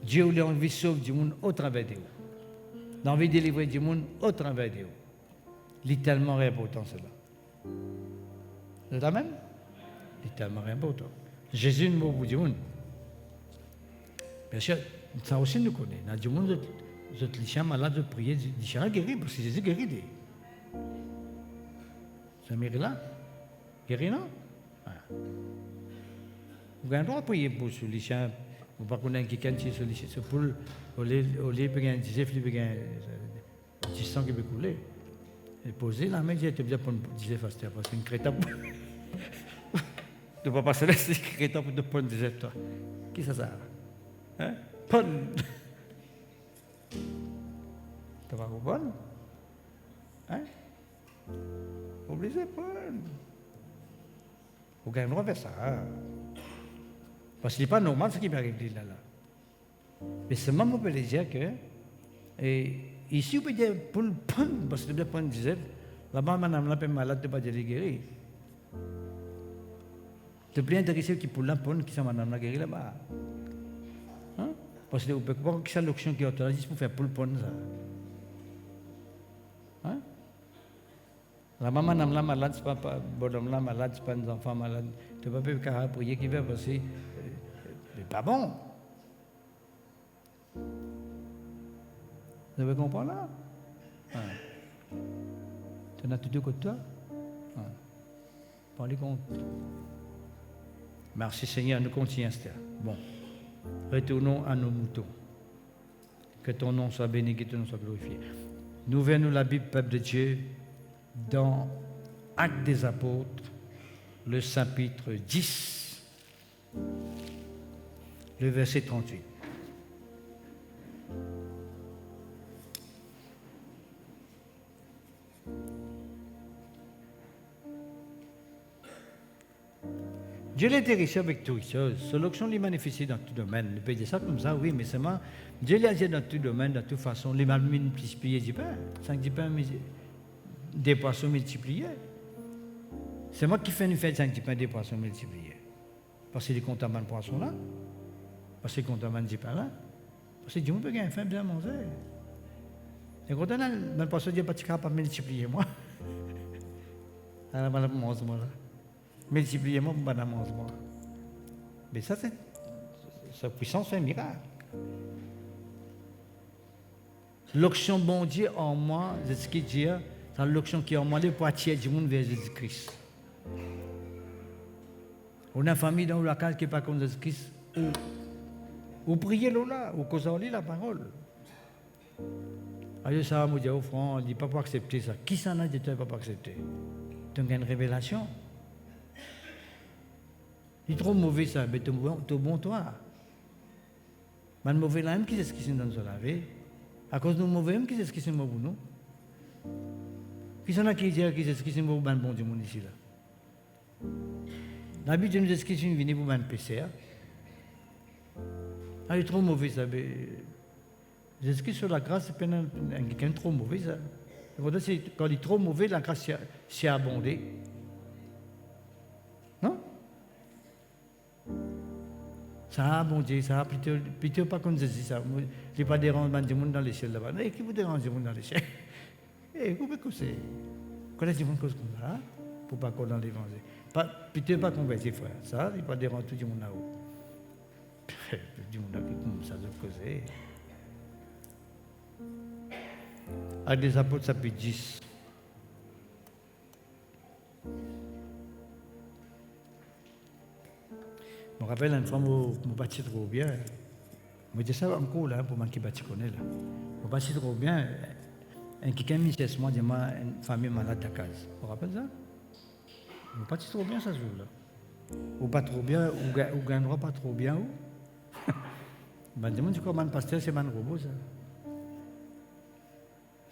Dieu a envie de sauver du monde au travers de vous. Il a envie de délivrer du monde au travers de vous. C'est tellement important cela. C'est la même? C'est tellement important. Jésus est mort pour du monde. Bien sûr, ça aussi nous connaît. Dans du monde, les gens malades de prier, les gens guéris, parce que Jésus guérit. Ça mérite là? Guéri, non? Vous avez le droit de prier pour les gens. Vous ne pouvez pas quelqu'un qui est sur les gens. C'est pour au lieu de gagner 10 000, il y a 10 qui peut couler. Et poser la main, j'ai été bien pour 10 000 parce que une crétin. Tu ne peux pas se laisser crétin pour te prendre 10 000 toi. Qui ça sert? Hein? Pon! Tu vas vous prendre? Hein? Obligé de prendre. Vous gagnez le droit de faire ça. Parce que ce n'est pas normal ce qui m'arrive là. Mais seulement on peut dire que Ici, vous pouvez dire pour le prendre, parce que vous pouvez prendre diesel. Là-bas, madame là, malade, tu ne peux pas dire guérir. Tu es plus intéressé qui pour la prendre, qui sont madame la guérir là-bas. Hein? Parce que vous pouvez pas que c'est l'option qui est autorisée pour faire pour le prendre ça. Hein? Là-bas, madame la malade, ce n'est pas bonhomme là malade, ce n'est pas un enfant malade. Tu ne peux pas prier qui va passer. C'est pas bon. Vous avez compris là? Hein? Tu as tout de côté toi? Hein? Parlez compte. Merci Seigneur, nous continuons. Bon, retournons à nos moutons. Que ton nom soit béni, que ton nom soit glorifié. Nous venons la Bible, peuple de Dieu, dans Actes des Apôtres, le chapitre 10, le verset 38. Dieu l'intéressé avec tout ça. Solution les manifester dans tout domaine. Il peut dire ça comme ça, oui, mais seulement Dieu l'a dit dans tout domaine, de toute façon. Les mal multipliés du pain. 5 du pain, des poissons multipliés. C'est moi qui fais une fête 5 du pain, des poissons multipliés. Parce que les contamins de poissons là. Parce que les contamins du pain là. Parce que Dieu peut gagner faim bien manger. Et quand on a le poisson, Dieu n'est pas capable de multiplier moi. Alors, je mange moi là. Multipliez-moi pour madame moi. Mais ça, c'est sa puissance fait un miracle. L'onction bon Dieu en moi, c'est ce qui dit, c'est l'onction qui est en moi, pour attirer du monde vers Jésus-Christ. On a une famille dans la case qui n'est pas comme Jésus-Christ. Ou priez là, ou causez la parole. Alors ça va me dire au front, il ne dit pas pour accepter ça. Qui s'en a dit que tu ne vas pas accepter? Tu as une révélation. Il est trop mauvais ça, mais tu es bon toi. Mais le mauvais là, même qui c'est ce qui s'est dans ce lavé? À cause de nous mauvais, même qui c'est ce qui s'est mauvais pour nous? Qui sont là qui disent qui c'est ce qui s'est mauvais pour le bon du monde ici là? D'habitude, nous est-ce qui sont venus pour le PCR? Ah, il est trop mauvais ça. Est-ce que sur la grâce, c'est quelqu'un trop mauvais ça? Quand il est trop mauvais, la grâce s'est abondée. Non? Ça a abondé, ça a plutôt pas comme Jésus ça. Il n'y a pas de dérangement du monde dans les ciels là-bas. Qui vous dérange du monde dans les ciels? Vous pouvez causer. Connaissez du monde cause comme ça, pour pas qu'on dans l'évangile. Plutôt pas convertir, frère. Ça, il n'y a pas de dérange tout du monde là-haut. Du monde là comme ça, de causer. Actes des Apôtres, chapitre 10. Je me rappelle une fois, je me bâtis trop bien. Je me dis ça encore là, pour moi qui bâtis connaît là. Je me bâtis trop bien. Quelqu'un m'a dit, moi, j'ai une famille malade à case. Vous vous rappelez ça? Je me bâtis trop bien ça ce jour-là. Ou pas trop bien, ou gagnera pas trop bien. Ben, dis-moi, tu comment pasteur, c'est un robot ça.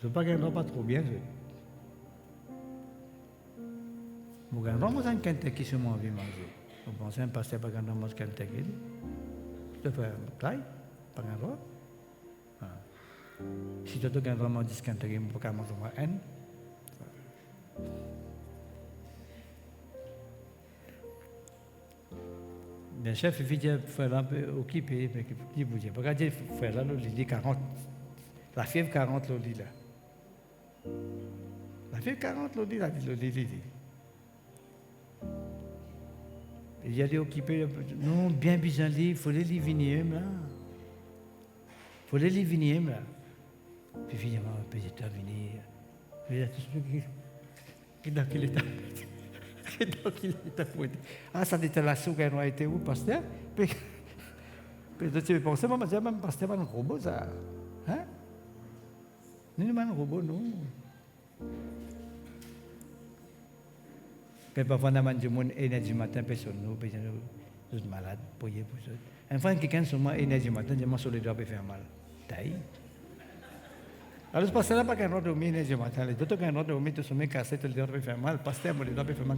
Je ne pas gagner pas trop bien. Je gagne vraiment un quintet qui se m'a envie de manger. Vous pensez un pasteur pas gagner un quintet qui je te fais un clay, pas gagner. Si tu gagnes vraiment 10 quintet, je ne peux pas manger un N. Le chef, il dit, frère, là, occupé, mais qui vous dit, regardez, frère, là, il dit 40, la fièvre 40, l'on dit là. La fièvre 40, l'on dit là, il y a des occupés, non, bien bizarre, il faut les venir, là. Il faut les venir, là. Puis finalement, peut-être à venir. Il y a tout ce qui est là. Ah, ça dit la soupe qu'elle a été où, pasteur? Puis tu pensais, moi, je dis, même pasteur, c'est un robot, ça. Hein? Nous, pas un robot, non. Quand parfois, on a du monde, énergie matin, personne, nous, nous sommes malades, pour y pour ça. Une fois, quelqu'un sur moi, énergie matin, je m'en sur les doigts pour faire mal. Taille. Alors, le pasteur n'a pas qu'un ordre de énergie matin. Les autres, qu'un ordre de se met cassé, le doigt pour faire mal. Pasteur, le doigt pour faire mal.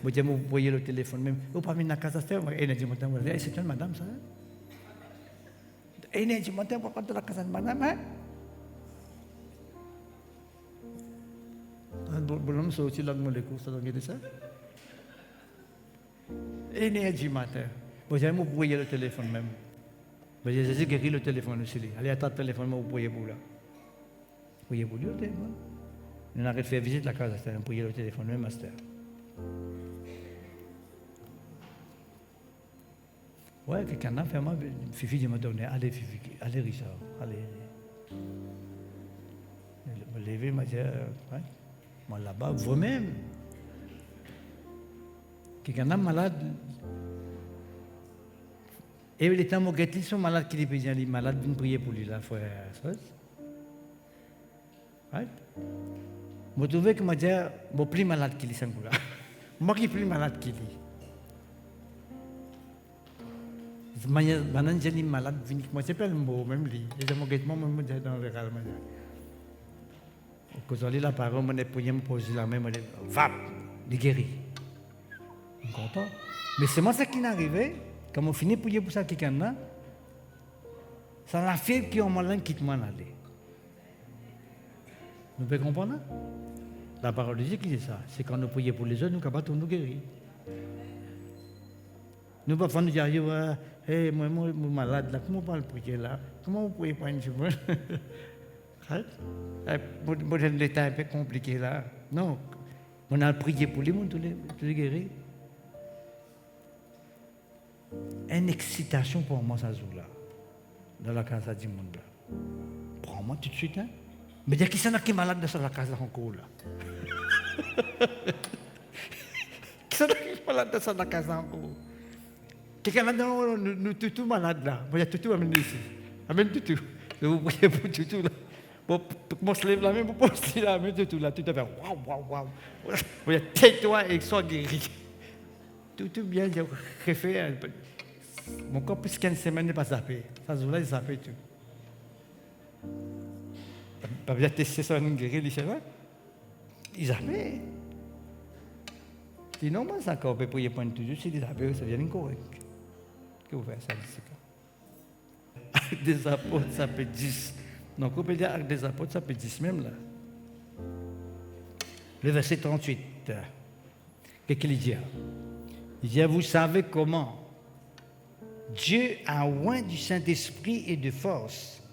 Vous voyez le téléphone même. Vous pas mis dans la case, énergie matin. C'est une madame, ça. Énergie matin, pour prendre la case de madame, hein? Belum sorti lang mo lekos sa gede ça. Énergie matin. Vous avez mon brouiller le téléphone même. Vous avez guéri le téléphone aussi. Allez attends le téléphone moi vous brouiller pour là. Brouiller pour lui le téléphone. On arrête de faire visite la case, c'est un brouiller le téléphone même master. Ouais, quelqu'un a fait moi, Fifi dit m'a donné, allez Fifi, allez Richard, allez. Je me lever, m'a dit, ouais, moi là-bas, vous-même. Quelqu'un a malade. Et les temps où ils sont malades, qui les malades viennent prier pour lui là, frère. Ouais. Je trouve que m'a dit, je suis plus malade qu'il est. Moi qui suis plus malade qu'il est. Maintenant, j'ai une malade, moi je pas le mot, même lui. Et je me dis, moi, je suis dans le regard. Quand je lis la parole, je me pose la main, je me dis, va, il guérit. Je suis content. Mais c'est moi ça qui est arrivé, quand on finit de prier pour ça, quelqu'un-là, ça l'a fait qu'on m'a quitte moi d'aller. Vous pouvez comprendre? La parole de Dieu qui dit ça. C'est quand nous prions pour les autres, nous sommes capables de nous guérir. Nous ne pouvons pas nous dire, hey, moi, je suis malade, là, comment on va le prier là? Comment vous pouvez pas une chose? L'état est un peu compliqué là. Non, on a prié pour les gens, tous les guéris. Une excitation pour moi, ça joue là, dans la casa du monde là. Prends-moi tout de suite, hein? Mais il y a qui sont qui malade dans la casa encore là? Qui sont qui malade dans la casa encore? Quelqu'un là, nous tout malade là. Il y a tout amené ici. Amène tout. Je vous prie pour tout là. Bon, moi je lève la main, pour poster la main, tout là. Tout à fait. Waouh. Il y a tais-toi et sois guéri. Tout bien, j'ai refait. Mon corps, plus qu'une semaine, n'est pas zappé. Ça se voulait zapper tout. Pas bien tester ça, nous guérir, les cheveux. Ils zappaient. Sinon, moi, ça encore, pour y prendre toujours, si ils zappaient, ça vient incorrect. Que vous faites ça, Acte des apôtres, ça fait 10. Donc, on peut dire Acte des apôtres, ça fait 10 même là. Le verset 38. Qu'est-ce qu'il dit? Il dit, vous savez comment Dieu a oint du Saint-Esprit et de force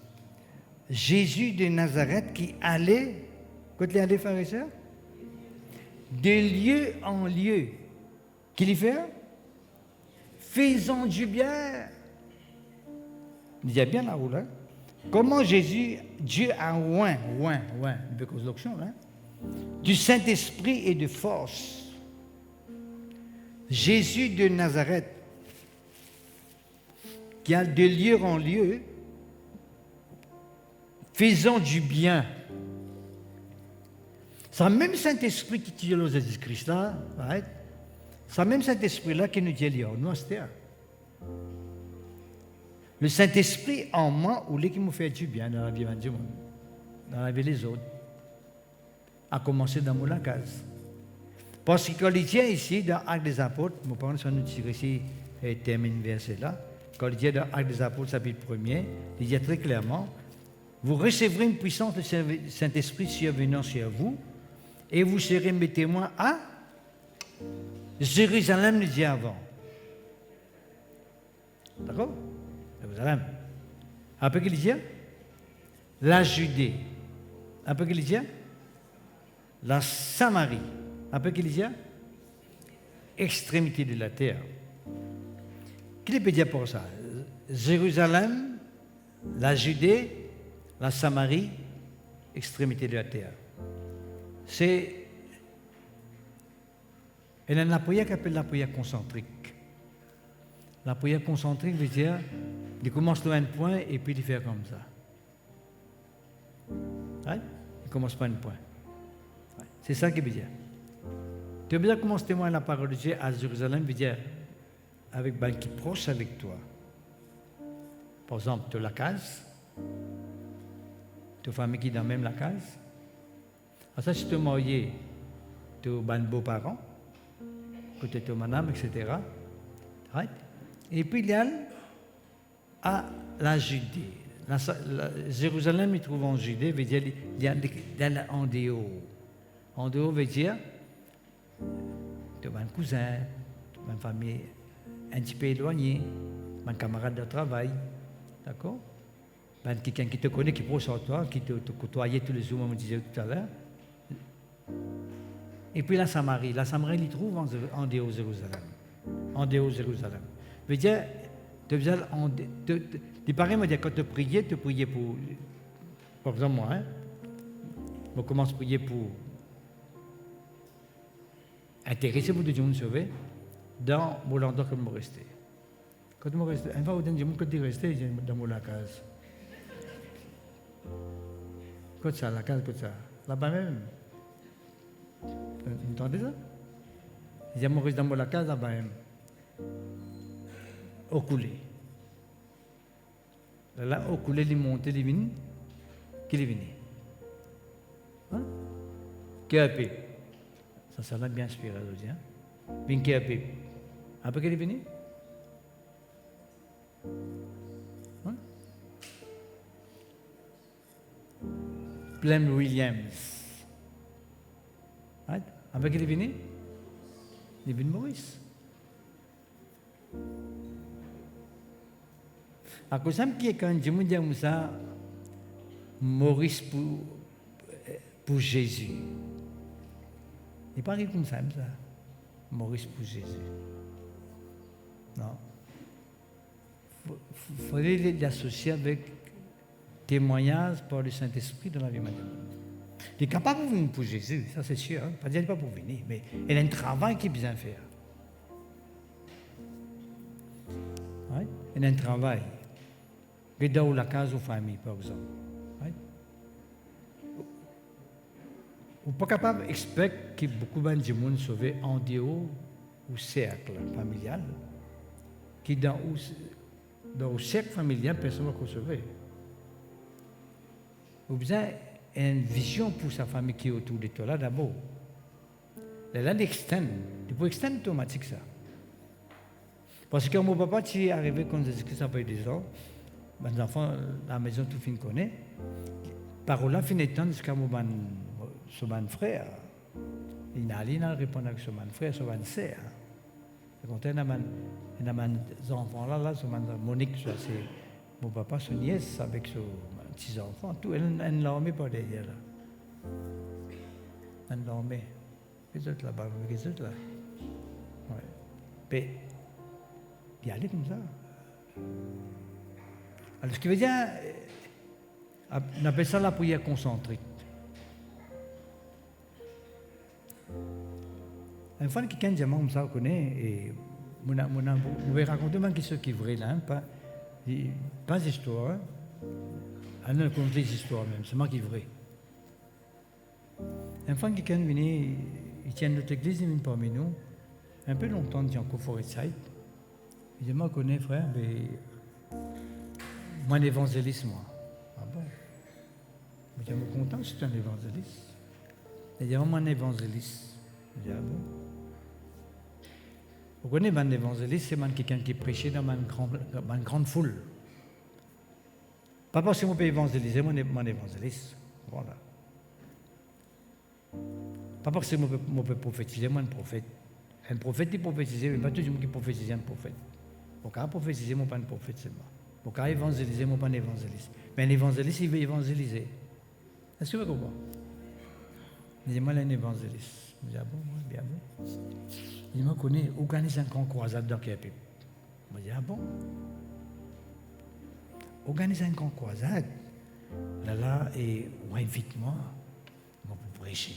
Jésus de Nazareth qui allait, quand il allait, frères et sœurs, de lieu en lieu. Qu'il y fait? Faisons du bien. Il y a bien là-haut, là. Comment Dieu a oint, avec l'option, là, du Saint-Esprit et de force. Jésus de Nazareth, qui a de lieu en lieu, faisant du bien. C'est le même Saint-Esprit qui tue le Jésus-Christ là, right? C'est le même Saint-Esprit-là qui nous dit, nous, c'était. Le Saint-Esprit en moi, ou qui me fait du bien dans la vie du monde, dans la vie des autres, a commencé dans mon case. Parce que quand il dit ici, dans Actes des Apôtres, mon parents sont nous tirer ici et termine le verset là, quand il dit dans Actes des Apôtres, chapitre 1er, il dit très clairement, vous recevrez une puissance du Saint-Esprit survenant sur vous, et vous serez mes témoins à Jérusalem, le dit avant. D'accord? Jérusalem. Après qu'il dit, la Judée. Après qu'il dit, la Samarie. Après qu'il dit, extrémité de la terre. Qu'est-ce qu'il peut dire pour ça? Jérusalem, la Judée, la Samarie, extrémité de la terre. C'est la prière qu'on appelle la prière concentrique. La prière concentrique veut dire il commence par un point et puis il fait comme ça. Ouais? Il commence par un point. Ouais. C'est ça qu'il veut dire. Tu as besoin de commencer à témoigner la parole de Dieu à Jérusalem, veut dire avec quelqu'un qui est proche avec toi. Par exemple, tu as la case, tu as famille qui est dans même la case. Alors ça, si tu es marié, tu as des beaux-parents, côté de madame, etc. Right? Et puis il y a à la Judée. Jérusalem, il trouve en Judée, veut dire il y a en dehors. En dehors veut dire, tu as un cousin, une famille un petit peu éloignée, un camarade de travail, d'accord? Quelqu'un qui te connaît, qui est proche de toi, qui te côtoyait tous les jours, comme on disait tout à l'heure. Et puis la Samarie, il trouve en dehors de Jérusalem. En dehors de Jérusalem. Veut dire, il paraît, me dire, quand tu priais pour, par exemple, moi, je commence à prier pour intéresser pour Dieu me sauver dans mon endroit que je me restais. Quand je me restais, une fois, quand je restais dans mon case. Comme ça, la case, comme ça. Là-bas même. Vous entendez ça? J'ai mon resté dans la case là-bas même. Au coulé. Là, au coulé, il monte, il vient. Qui est venu? Hein? Qui a pu? Ça l'a bien inspiré aujourd'hui. Hein? Vin qui a pu? Après qu'il est venu? Hein? Clem Williams. Right? Après qu'il est venu? Il est venu Maurice. À cause de qui est quand je me dis ça, Maurice pour Jésus. Il n'est pas arrivé comme ça, Maurice pour Jésus. Non. Il fallait l'associer avec témoignage par le Saint-Esprit dans la vie matérielle. Il est capable de venir pour Jésus, ça c'est sûr. Hein? Pas dire pas pour venir, mais il a un travail qu'il a besoin de faire. Ouais? Il a un travail. Dans la case aux familles, par exemple. Ouais? Vous n'êtes pas capable d'expliquer que beaucoup de gens sont sauvés en dehors du cercle familial, qui dans le cercle familial, personne ne va sauver. Vous avez une vision pour sa famille qui est autour de toi là d'abord. Là, d'externe. Tu peux extendre automatique ça. Parce que mon papa, tu es arrivé quand Jésus-Christ a fait 10 ans, mes enfants, la maison, tout fin connaît. Par là, fin étant jusqu'à mon frère. Il n'a rien répondu avec son frère, son sœur. C'est quand il y a mes enfants là, Monique, c'est mon papa, son nièce, avec ses petits enfants, tout, elle l'a mis par derrière là. Elle l'a mis. Les autres là-bas, les autres là. Ouais. Mais, il y allait comme ça. Alors, ce qui veut dire, on appelle ça la prière concentrique. Une fois que quelqu'un dit, comme ça, on connaît, et on vais raconter même ce qui est vrai là, pas d'histoire. On a raconté des histoires même, c'est moi qui est vrai. Une fois que quelqu'un venait, il tient notre église, il vient parmi nous, un peu longtemps, il dit encore Forêt-Side. Il dit, moi, je connais, frère, mais moi, un évangéliste, moi. Ah bon? Je suis content que c'est un évangéliste. Il dit, moi, un évangéliste. Je dis, ah bon? Vous connaissez, un évangéliste, c'est quelqu'un qui prêchait dans une grande foule. Pas parce que je peux évangéliser, moi, un évangéliste. Voilà. Pas parce que je peux prophétiser, moi, un prophète. Un prophète qui prophétise, mais pas tout le monde qui prophétise un prophète. Je ne peux pas prophétiser, moi, pas un prophète seulement. Je ne peux pas évangéliser, moi, pas un évangéliste. Mais un évangéliste, il veut évangéliser. Est-ce que vous comprenez? Il dit, moi, un évangéliste. Je dis, ah bon, moi, bien bon. Il dit, moi, je connais, organise un grand croisade dans quel pays? Je dis, ah bon? Organise un grand croisade. Là, et invite-moi, pour prêcher.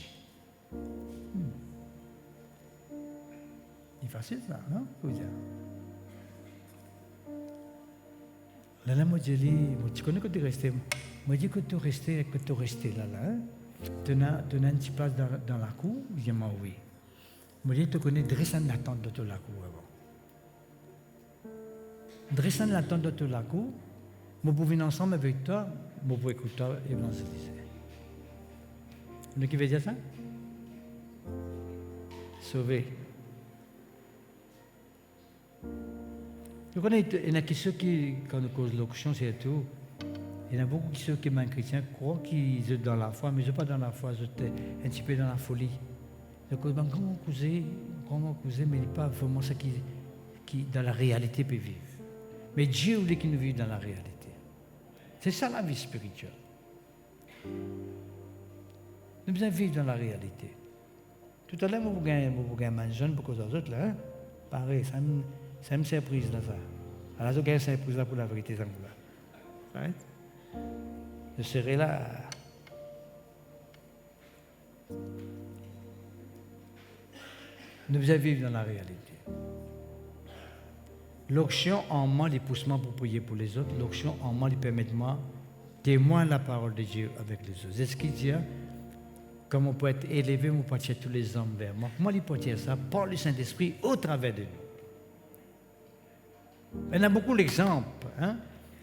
C'est facile ça, non? Là, moi, je dis, tu connais que tu es resté. Moi, je dis que tu es resté là. Tu as un petit place dans la cour? Je dis, moi, oui. Moi, je dis, tu connais dressant la tente de la cour avant. Dressant la tente de la cour, moi, pour venir ensemble avec toi, moi, pour écouter évangéliser. Vous qui veut dire ça? Sauver. Vous connaissez, il y a ceux qui, quand on cause l'auction, c'est tout. Il y en a beaucoup qui sont chrétiens, croient qu'ils sont dans la foi, mais ils ne sont pas dans la foi, ils sont un petit peu dans la folie. Donc, comment causer, mais il n'est pas vraiment ce qui dans la réalité, peut vivre. Mais Dieu voulait qu'ils nous vivent dans la réalité. C'est ça la vie spirituelle. Nous devons vivre dans la réalité. Tout à l'heure, vous gagnez un jeune pour cause des autres, là. Hein? Pareil, c'est une surprise là, ça. Alors, vous gagnez une surprise là pour la vérité, ça me va. Je serai là. Nous devons vivre dans la réalité. L'onction en moi, les pousse-moi pour prier pour les autres. L'onction en moi, les permet-moi témoigner la parole de Dieu avec les autres. C'est ce qu'il dit, comme on peut être élevé, on peut attirer tous les hommes vers moi. Comment il peut attirer ça? Par le Saint-Esprit au travers de nous. Il y en a beaucoup d'exemples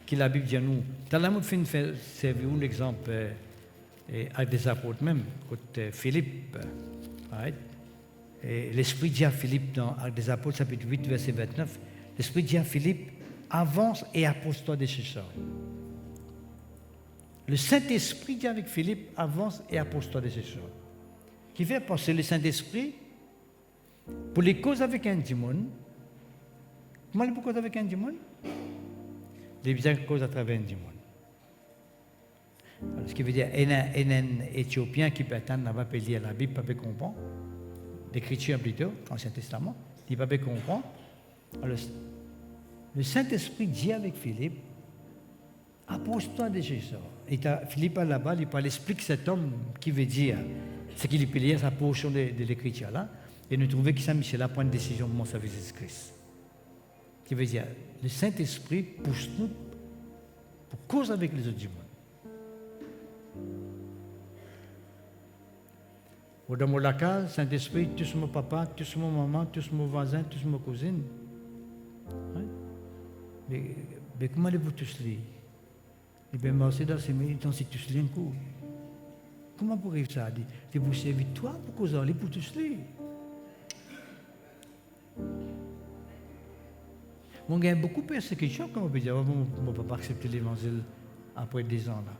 que la Bible dit à nous. Dans la mode, fait servir l'exemple avec des apôtres même, côté Philippe. Right? Et l'Esprit dit à Philippe dans Actes des Apôtres, chapitre 8, verset 29, l'Esprit dit à Philippe, avance et apose-toi de ce sort. Le Saint-Esprit dit avec Philippe, avance et apose-toi de ce sort. Qui fait passer le Saint-Esprit pour les causes avec un démon. Comment il peut causer avec un démon? Il besoin de cause à travers un démon. Alors, ce qui veut dire, un Éthiopien qui peut attendre, n'a pas pu lire la Bible, pas pu comprendre. L'Écriture plutôt, l'Ancien Testament, il ne peut pas comprendre. Alors, le Saint-Esprit dit avec Philippe, appose-toi de Jésus. Et Philippe là-bas, il explique cet homme qui veut dire ce qu'il peut lire sa portion de l'Écriture là, et nous trouvons que Saint-Michel là prend une décision pour mon service de Jésus-Christ. Qui veut dire, le Saint-Esprit pousse nous pour cause avec les autres du monde. Dans mon lacage, Saint-Esprit, tous mon papa, tous mon maman, tous mon voisin, tous mon cousine. Mais comment allez-vous tous les? Et bien, marcher dans ces minutes, c'est tous les un coup. Comment pourriez-vous ça? C'est vous servir toi pour causer aller pour tous les. Mon gars, beaucoup de persécutions, comme on peut dire, mon papa n'a pas accepté l'évangile après 10 ans là.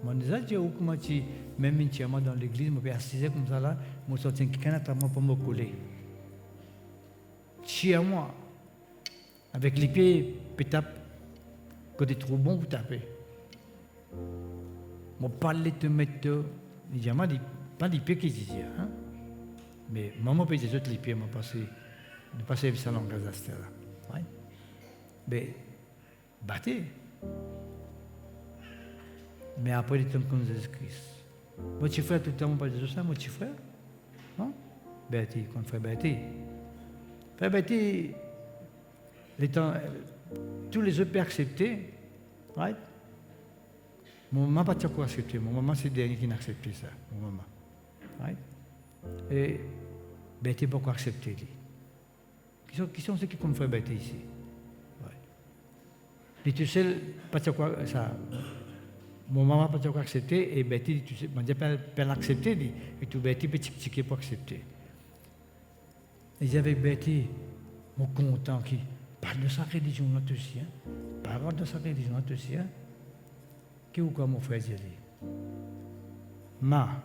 Moi, je disais, comment tu, même entièrement dans l'église, je me suis assis comme ça là, je me suis sorti quelqu'un pour me coller. Chez moi, avec les pieds, peut-être, quand tu es trop bon, vous tapez. Je parle de mettre, il y a pas les pieds qui disent, hein? Mais maman peut dire les pieds, je passer ça dans le gaz là. Ouais. Mais, battez. Mais après, il est comme Jésus-Christ. Mon petit frère, tout le temps, on parle de ça, mon petit frère. Non? Bertie, quand frère Bertie. Frère Bertie, tous les autres peuvent accepter. Right? Mon maman n'a pas encore accepté. Mon maman, c'est le dernier qui n'a accepté ça. Mon maman. Right? Et Bertie n'a pas encore accepté. Qui sont ceux qui comme frère Bertie ici? Ouais. Tu sais, pas quoi ça. Mon maman n'a pas encore accepté et Betty, tu sais, je peux l'accepter, et tout Betty peut tiquer pour accepter. Et j'avais Betty, mon content, qui parle de sa religion là aussi, parle de sa religion là aussi, qui ou quoi mon frère dit? Ma.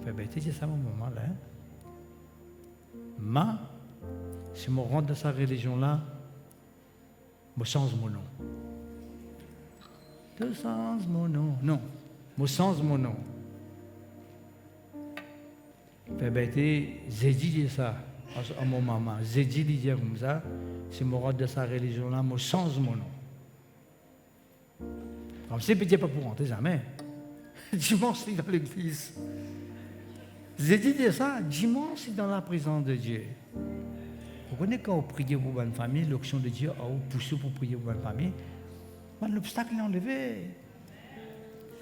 Frère Betty, c'est ça mon maman là. Ma, si je rentre dans sa religion là, je change mon nom. Je change mon nom. Non, je change mon nom. Fait Betty, j'ai dit ça à mon maman. J'ai dit comme ça, si je rentre de sa religion là, je change mon nom. Comme si je pas pour rentrer jamais. Dimanche, c'est dans l'église. J'ai dit ça, dimanche, c'est dans la présence de Dieu. Vous connaissez quand on prie pour une famille, l'option de Dieu a poussé pour prier pour une famille. L'obstacle est enlevé.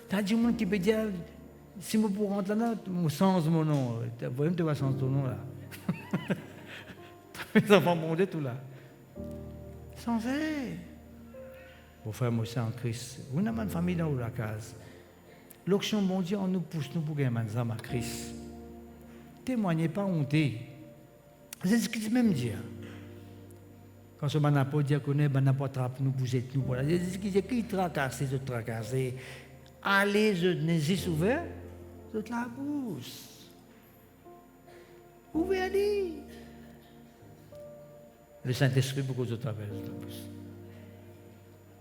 Tu as du monde qui peut dire, si je peux rentrer là, je change mon nom. Tu vas changer ton nom là. Tu vas monter tout là. Changez. Mon frère, moi, c'est en Christ. Vous n'avez pas une famille dans la case. L'option, bon Dieu, on nous pousse nous pour gagner un à Christ. Témoignez pas honte. C'est ce qu'il même dit. Quand ce n'a pas diaconé, n'a pas trappe nous, vous êtes nous. Voilà. Qui tracasse, je tracasse. Allez, je n'hésite ouvert, je te la pousse. Ouvrez allez. Le Saint-Esprit, pourquoi je travaille, je te la pousse.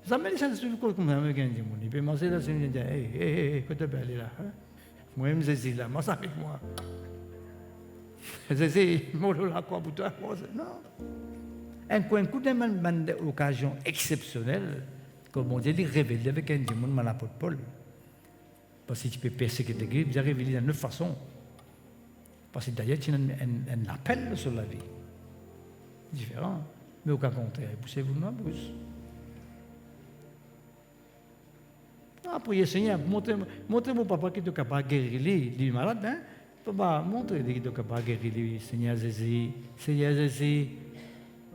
Ça m'a dit le Saint-Esprit, pourquoi je me dis, il peut manger là, c'est dit, hé, quand tu peux aller là. Moi-même, je suis là, moi, ça avec moi. Je dis, moi, là, quoi pour toi? Non. Un coup d'occasion exceptionnelle, comme on dit, il révèle avec un démon dans l'apôtre Paul. Parce que tu peux persécuter l'Église, il a révélé de 9 façons. Parce que d'ailleurs, tu as un appel sur la vie. Différent. Mais au cas contraire, poussez-vous dans la bouche. Priez Seigneur, montrez-moi papa qui est capable de guérir les malades. Hein? Papa, montrez-lui qui est capable de guérir les Seigneur Jésus. Seigneur Jésus,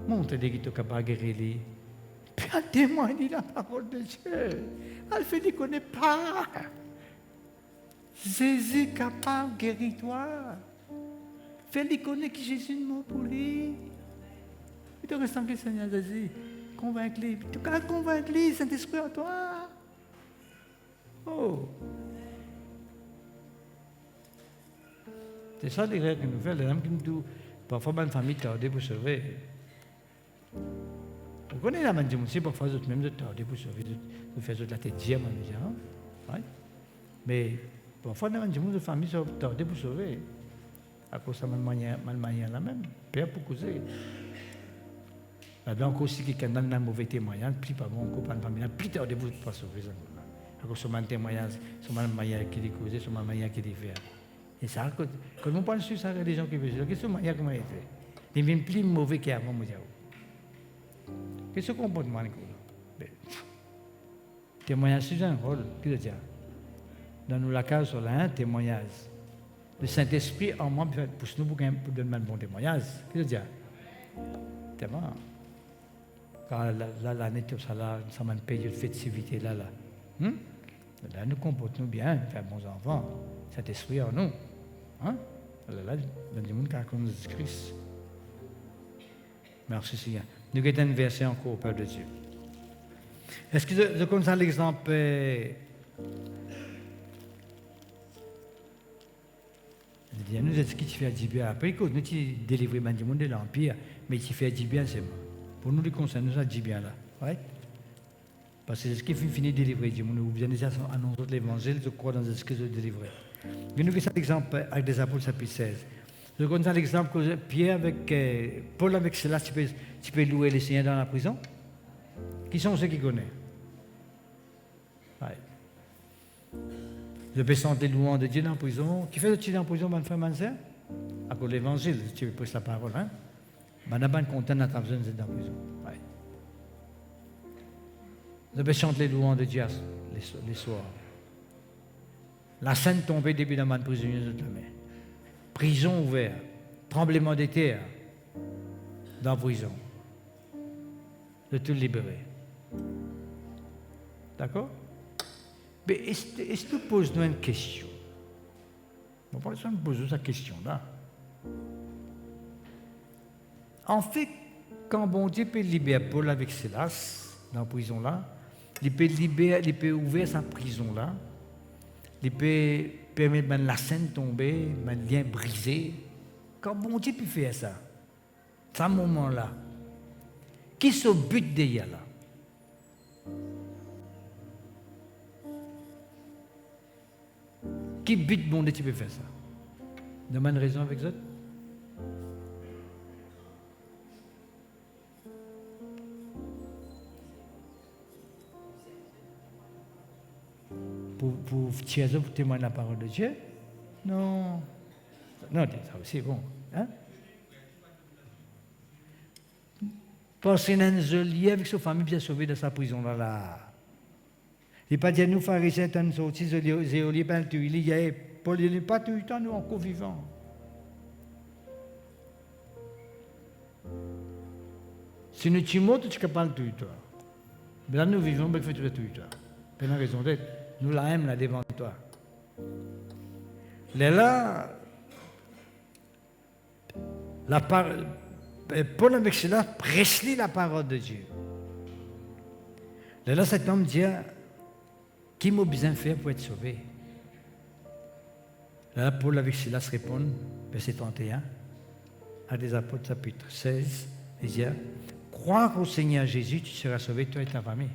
montrez-lui qui est capable de guérir les. Puis elle témoigne la parole de Dieu. Elle fait qu'il ne connaît pas. Jésus est capable de guérir toi. Fais-lui connaître que Jésus est mort pour lui. Il te reste en que Seigneur Jésus. Convainc-lui. Tu peux convaincre-lui, Saint-Esprit en toi. Oh! C'est ça l'erreur que nous faisons. Les gens qui nous disent, parfois, ma famille tarde pour sauver. Vous connaissez la manière de parfois, même de tarder pour sauver, de faire la tête diable, hein? Mais parfois, la manière de famille tarde pour sauver. À cause de la manière la même. Père pour causer. Là-dedans, encore aussi, quelqu'un dans un mauvais témoignage, plus pas bon, encore pas de famille, plus tarde pour pas sauver ça. Sur mon témoignage, sur ma manière qui est causée, sur ma manière qui est fait. Et ça, quand on parle sur ça, les gens qui veulent, qu'est-ce que manière comment il fait? Il vient plus mauvais qu'avant, moi. Qu'est-ce qu'on peut demander? Témoignage, c'est un rôle, qu'est-ce que c'est? Dans nous, la case sur un témoignage. Le Saint-Esprit en moi pousse nous pour donner un bon témoignage. Qu'est-ce que c'est? Tellement. Quand l'année, ça m'a payé de festivité là. Là, nous comportons bien, faire bons enfants, cet esprit en nous. Hein? Là, dans le monde qui a connu Jésus-Christ. Merci Seigneur. Nous avons un verset encore au Père de Dieu. Est-ce que je connais ça l'exemple? Nous, est-ce que tu fais du bien? Après, nous avons délivré le monde de l'Empire, mais tu fais du bien, c'est moi. Pour nous, les conseils, nous avons du bien là. Ouais? Parce que ce qui finit de délivrer, vous avez déjà annoncé l'évangile, je crois dans ce que je délivre. Nous avons cet exemple avec des apôtres, chapitre 16. Je connais l'exemple que Pierre avec Paul avec cela, tu peux louer les Seigneurs dans la prison. Qui sont ceux qui connaissent? Ouais. Je peux chanter les louanges de Dieu dans la prison. Qui fait le Dieu dans la prison, mon frère, ma soeur? À cause de l'évangile, tu veux prêcher la parole. Hein? Je suis pas content d'être dans la prison. Ouais. Je peux chanter les louanges de Dieu les soirs. La scène tombée début de la prisonnier de la mer. Prison ouverte. Tremblement de terre. Dans la prison. De tout libérer. D'accord? Mais est-ce que pose-nous une question? On va me poser cette question-là. En fait, quand bon Dieu peut libérer Paul avec Silas, dans la prison-là, il peut ouvrir sa prison-là, il peut permettre la scène tomber, le lien brisé. Quand bon Dieu peut faire ça, à ce moment-là, qui est le but derrière là? Qui but bon Dieu peut faire ça? Demande une raison avec ça? Pour témoigner la parole de Dieu? Non. Non, ça aussi, bon. Hein? Parce qu'il y a un lien avec sa famille bien sauvé de sa prison là. Il n'est pas dit nous pharisiens, nous sortis de l'éolier, il y a Paul, il n'est pas tout le temps, nous encore vivants. Si nous tuons, tu es capable de tout le temps. Mais là, nous vivons, mais il faut tout le temps. C'est la raison d'être. Nous la aimons là devant toi. Là, Paul avec cela presse la parole de Dieu. Là, cet homme dit, qui m'a besoin de faire pour être sauvé? Là, Paul avec cela se répond, verset 31, à des apôtres chapitre 16, il dit, croire au Seigneur Jésus, tu seras sauvé, toi et ta famille.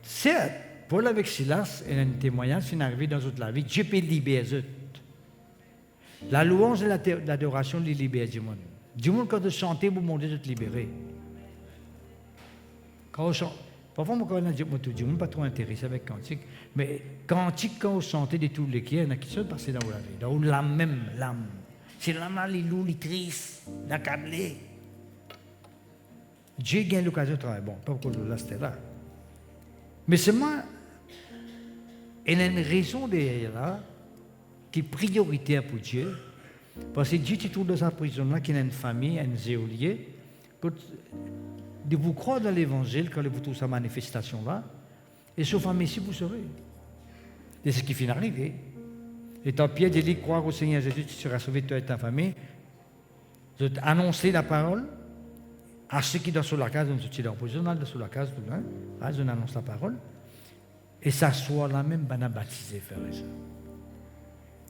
Certes, Paul avec Silas, il a un témoignage, c'est une arrivée dans toute la vie, Dieu peut libérer. La louange et l'adoration les libèrent du monde. Du monde, quand vous chantez, vous demandez de te libérer. Quand on chante, parfois, moi, quand on a dit, moi, tout le monde pas trop intéressé avec cantique, mais cantique, quand on chantait de tous les qui, il y en a qui sont passés dans la vie, dans l'âme même, l'âme. C'est l'âme là, les loups, les tristes, l'accablé. Dieu gagne l'occasion de travailler. Bon, pas pour là, c'était là. Mais seulement, il y a une raison derrière là, qui est prioritaire pour Dieu. Parce que Dieu, tu trouves dans sa prison là, qu'il a une famille, un géolier, de vous croire dans l'évangile quand vous trouvez sa manifestation là, et sauf en Messie, vous saurez. C'est ce qui finit d'arriver. Et tant Pierre dit, croire au Seigneur Jésus, tu seras sauvé, toi et ta famille. Je annoncer la parole à ceux qui sont sur la case, on est en prison, on est sur la case, on annonce la parole. Et ça soit là même, on a baptisé, frère et sœur.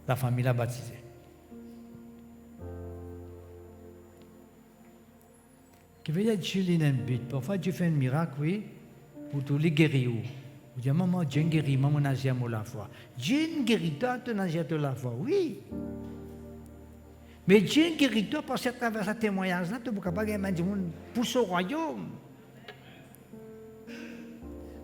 La famille l'a baptisé. Qui veut dire Dieu il a un but. Parfois Dieu fait un miracle, oui, pour tous les guérir. Vous dites, maman, Dieu guérit, maman n'a jamais la foi. Dieu guérit toi, tu n'as jamais la foi, oui. Mais Dieu guérit toi parce qu'à travers ce témoignage-là, tu ne peux pas gagner du monde pour ce royaume.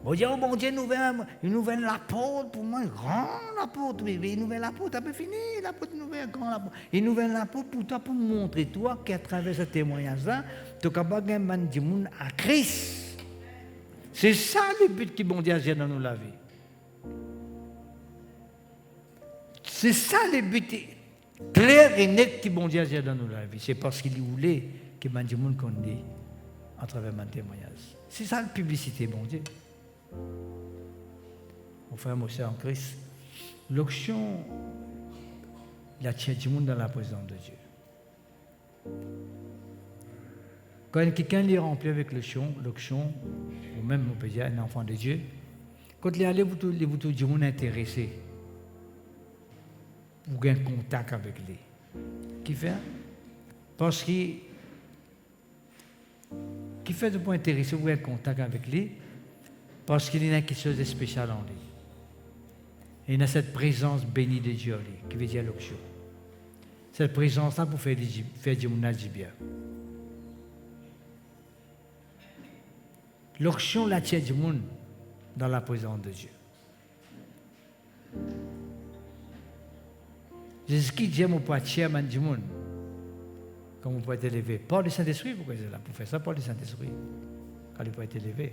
Vous dites, oh mon Dieu, une nouvelle apôtre pour moi, grand apôtre, oui, une nouvelle apôtre, ça peut finir, l'apôtre nouvelle, grand apôtre. Une nouvelle apôtre pour toi, pour montrer toi qu'à travers ce témoignage-là, tu peux pas gagner du monde à Christ. C'est ça le but que bon Dieu a dans nous la vie. C'est ça le but clair et net que bon Dieu a dans nous la vie. C'est parce qu'il voulait que du monde qu'on dit à travers mon témoignage. C'est ça la publicité, bon Dieu. Mon frère Moshe en Christ, l'onction, il a tiré du monde dans la présence de Dieu. Quand quelqu'un est rempli avec l'onction, ou même on peut dire un enfant de Dieu, quand il est allé, vous tout du monde intéressé, vous avez un contact avec lui. Qui fait? Parce qu'il qui fait de point intéressé, vous avez un contact avec lui, parce qu'il y a quelque chose de spécial en lui. Et il y a cette présence bénie de Dieu, qui veut dire l'onction. Cette présence-là pour faire du monde du bien. L'onction l'attire du monde dans la présence de Dieu. Jésus qui dit mon pas attirer du monde. Comme on peut être élevé. Pas le Saint-Esprit, pourquoi c'est là? Pour faire ça, pas le Saint-Esprit. Quand il peut être élevé.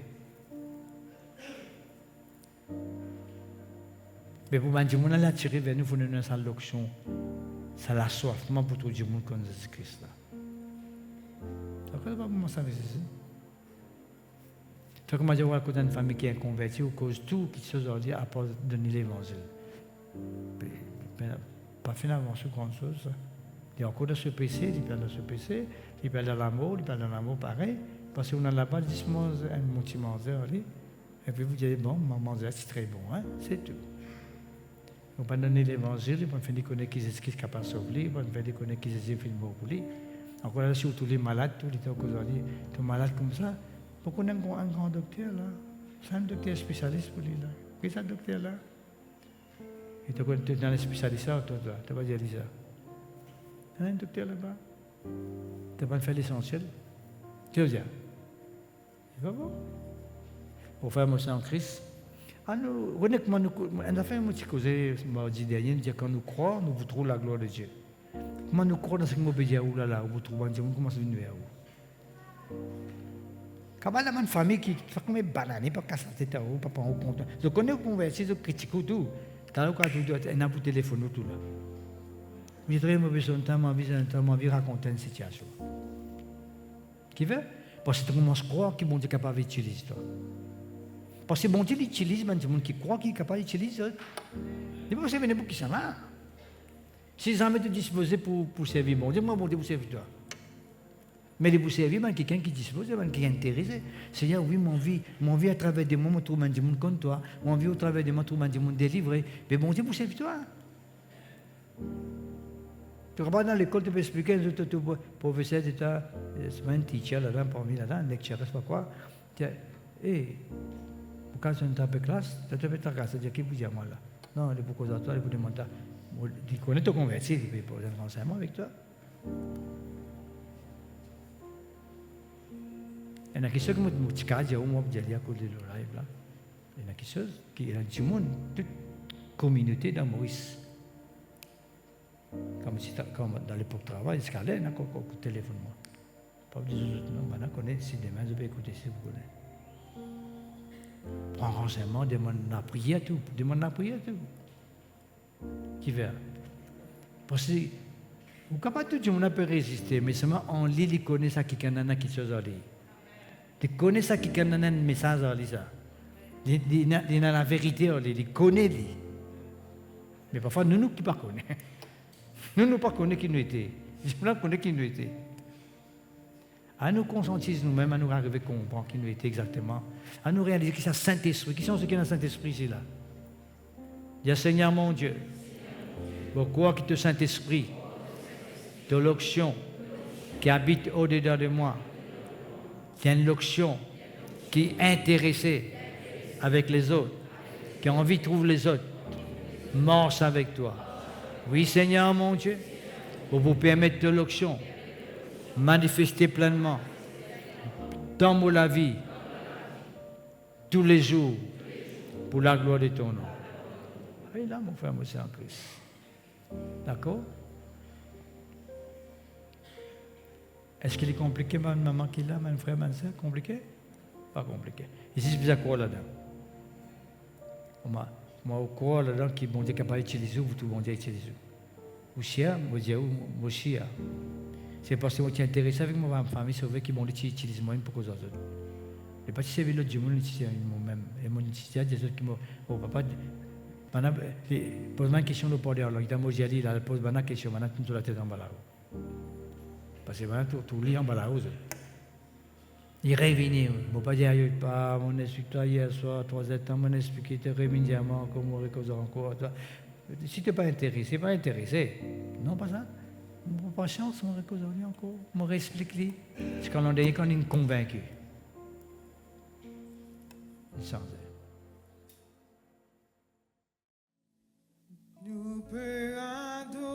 Mais pour dire, on a attiré vers nous, il faut nous donner sa l'onction, ça la soif, pour tout le monde comme Jésus-Christ. Après, comment ça veut dire? C'est comme dire, on a une famille qui est convertie, ou cause tout qui se dit à part donner l'évangile. Pas finalement, c'est grande chose. Il y a encore de ce péché, il parle de ce péché, il parle de l'amour, pareil. Parce qu'on a là-bas 10 mois, un petit manzeur, et puis vous dites, bon, mon manzeur, c'est très bon, hein? C'est tout. On va donner l'évangile, on va faire connaître qui est capable de sauver, on va faire connaître qui est film pour lui. Encore là, surtout les malades, tous les temps qu'aujourd'hui, tu es malade comme ça. Pourquoi on a un grand docteur là? C'est un docteur spécialiste pour lui là. Qui est ce docteur là? Et tu es dans les spécialistes là, toi, tu vas dire ça. Il y a un docteur là-bas. Tu vas faire l'essentiel. Tu veux dire? C'est pas bon? Pour faire mon sang en Christ. Honnêtement, on a fait un petit causé mardi dernier, dire quand nous croyons, nous vous trouvons la gloire de Dieu. Comment nous croyons dans ce que nous obéissons où là, où vous trouvez Dieu, comment ça vient vers vous? Quand on a une famille qui fait comme des bananes, pas casser la tête à vous, pas prendre compte. Je connais vous convertir, je critique tout. T'as le cas de un téléphone tout là. J'ai très mauvais temps, ma vie raconter une situation. Qui veut? Parce que tu commences à croire que bon Dieu est capable d'utiliser toi. Parce que bon Dieu utilise, il y a des gens qui croient qu'il est capable d'utiliser. C'est pas que c'est venu pour qui ça va. Si jamais tu es disposé pour servir mon Dieu, moi, bon Dieu, pour servir toi. Mais pour servir, quelqu'un qui est disposé, qui est intéressé. Seigneur, oui, mon vie à travers des moments, trouver du monde comme toi. Mon vie au travers des moments, trouver du monde délivré. Mais bon Dieu, pour servir toi. Tu vas dans l'école, tu peux expliquer, tu professeur, tu es un teacher là-dedans, parmi là-dedans, un lecturer, je sais pas quoi. Et quand tu es en classe, tu te mets ta classe, tu dis, qui vous dit moi là? Non, il est pour cause de toi, il est pour demander. Tu connais ton converti, il peut poser un renseignement avec toi. Il y a quelque chose qui m'a dit, moi, je dis à cause de le live là. Il y a quelque chose qui est du monde, toute communauté dans Maurice. Comme dans l'époque de travail, il y a encore un téléphone. Pas des autres, non, maintenant, on connaît, si demain, je vais écouter si vous connaissez. Prends renseignement, demande la prière, tout. Qui va? Parce que, vous ne pouvez pas tout le monde peut résister, mais seulement en lit, il connaît ça qui est quelque chose à lire. Il connaît ça qui est un message à lire. Il a la vérité à lire, il connaît. Mais parfois, nous qui ne connaissons pas. Nous ne connaissons pas qui nous étions. Nous ne connaissons qui nous étions. À nous consentir nous-mêmes, à nous arriver à comprendre qui nous étions exactement. À nous réaliser que c'est le Saint-Esprit. Qui sont ceux qui ont le Saint-Esprit ici là? Il y a Seigneur mon Dieu. Pourquoi que le Saint-Esprit, de l'onction qui habite au-dedans de moi, qui a une onction qui est intéressée avec les autres, qui a envie de trouver les autres, marche avec toi. Oui, Seigneur mon Dieu, pour vous permettre de l'onction, manifester pleinement dans la vie, tous les jours, pour la gloire de ton nom. Et là, mon frère, moi, c'est en Christ. D'accord? Est-ce qu'il est compliqué, ma maman qui est là, mon frère, ma soeur? Compliqué? Pas compliqué. Ici, c'est bizarre quoi là-dedans? Moi, au croire là-dedans qui bon Dieu capable d'utiliser, vous tout bon Dieu utilise. Ou chia, moi Dieu, moi chia. C'est parce que moi, je suis intéressé avec ma famille, c'est vrai qu'ils bon Dieu utilise moi pour cause d'autres. Et pas si c'est l'autre Dieu, moi utilise moi-même. Et moi utilise des autres qui m'ont, oh papa, pose-moi une question de parler alors. Il t'a moi j'ai dit, là, pose-moi une question, maintenant tu me la tête en bas là. Parce que maintenant tout lit en bas là. Il réunit, je ne pas dire, pas mon esprit, toi, hier soir, 3 ans, mon esprit qui était réuni diamant, comme on récuse encore. Si tu n'es pas intéressé, non, pas ça. Pas chance, on récuse encore, on réexplique-lui. C'est quand on est convaincu. Sans Nous peut adorer,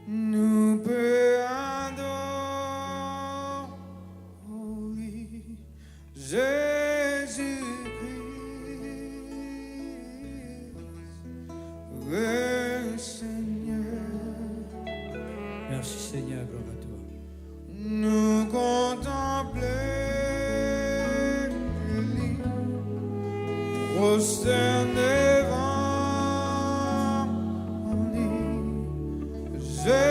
nous peut adorer Jésus-Christ, le Seigneur. Merci Seigneur, gloire à toi. Nous contempler, prosterner devant lui, Jésus-Christ,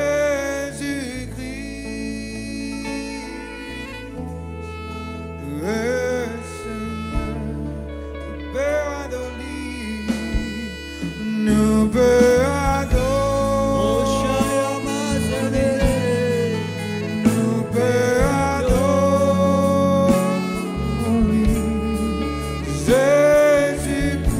le Seigneur, Père adorer, nous peut Jésus-Christ.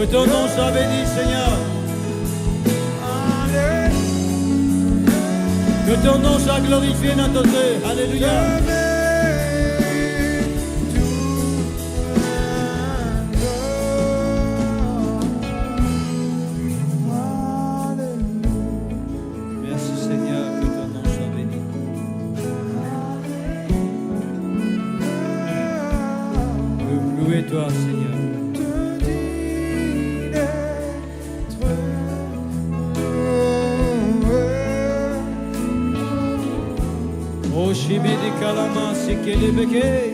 Que ton nom soit béni, Seigneur. Que ton nom soit glorifié dans notre vie. Alléluia. Merci, Seigneur, que ton nom soit béni. Louez-toi, Seigneur. Shibidi kalama sikeli beke.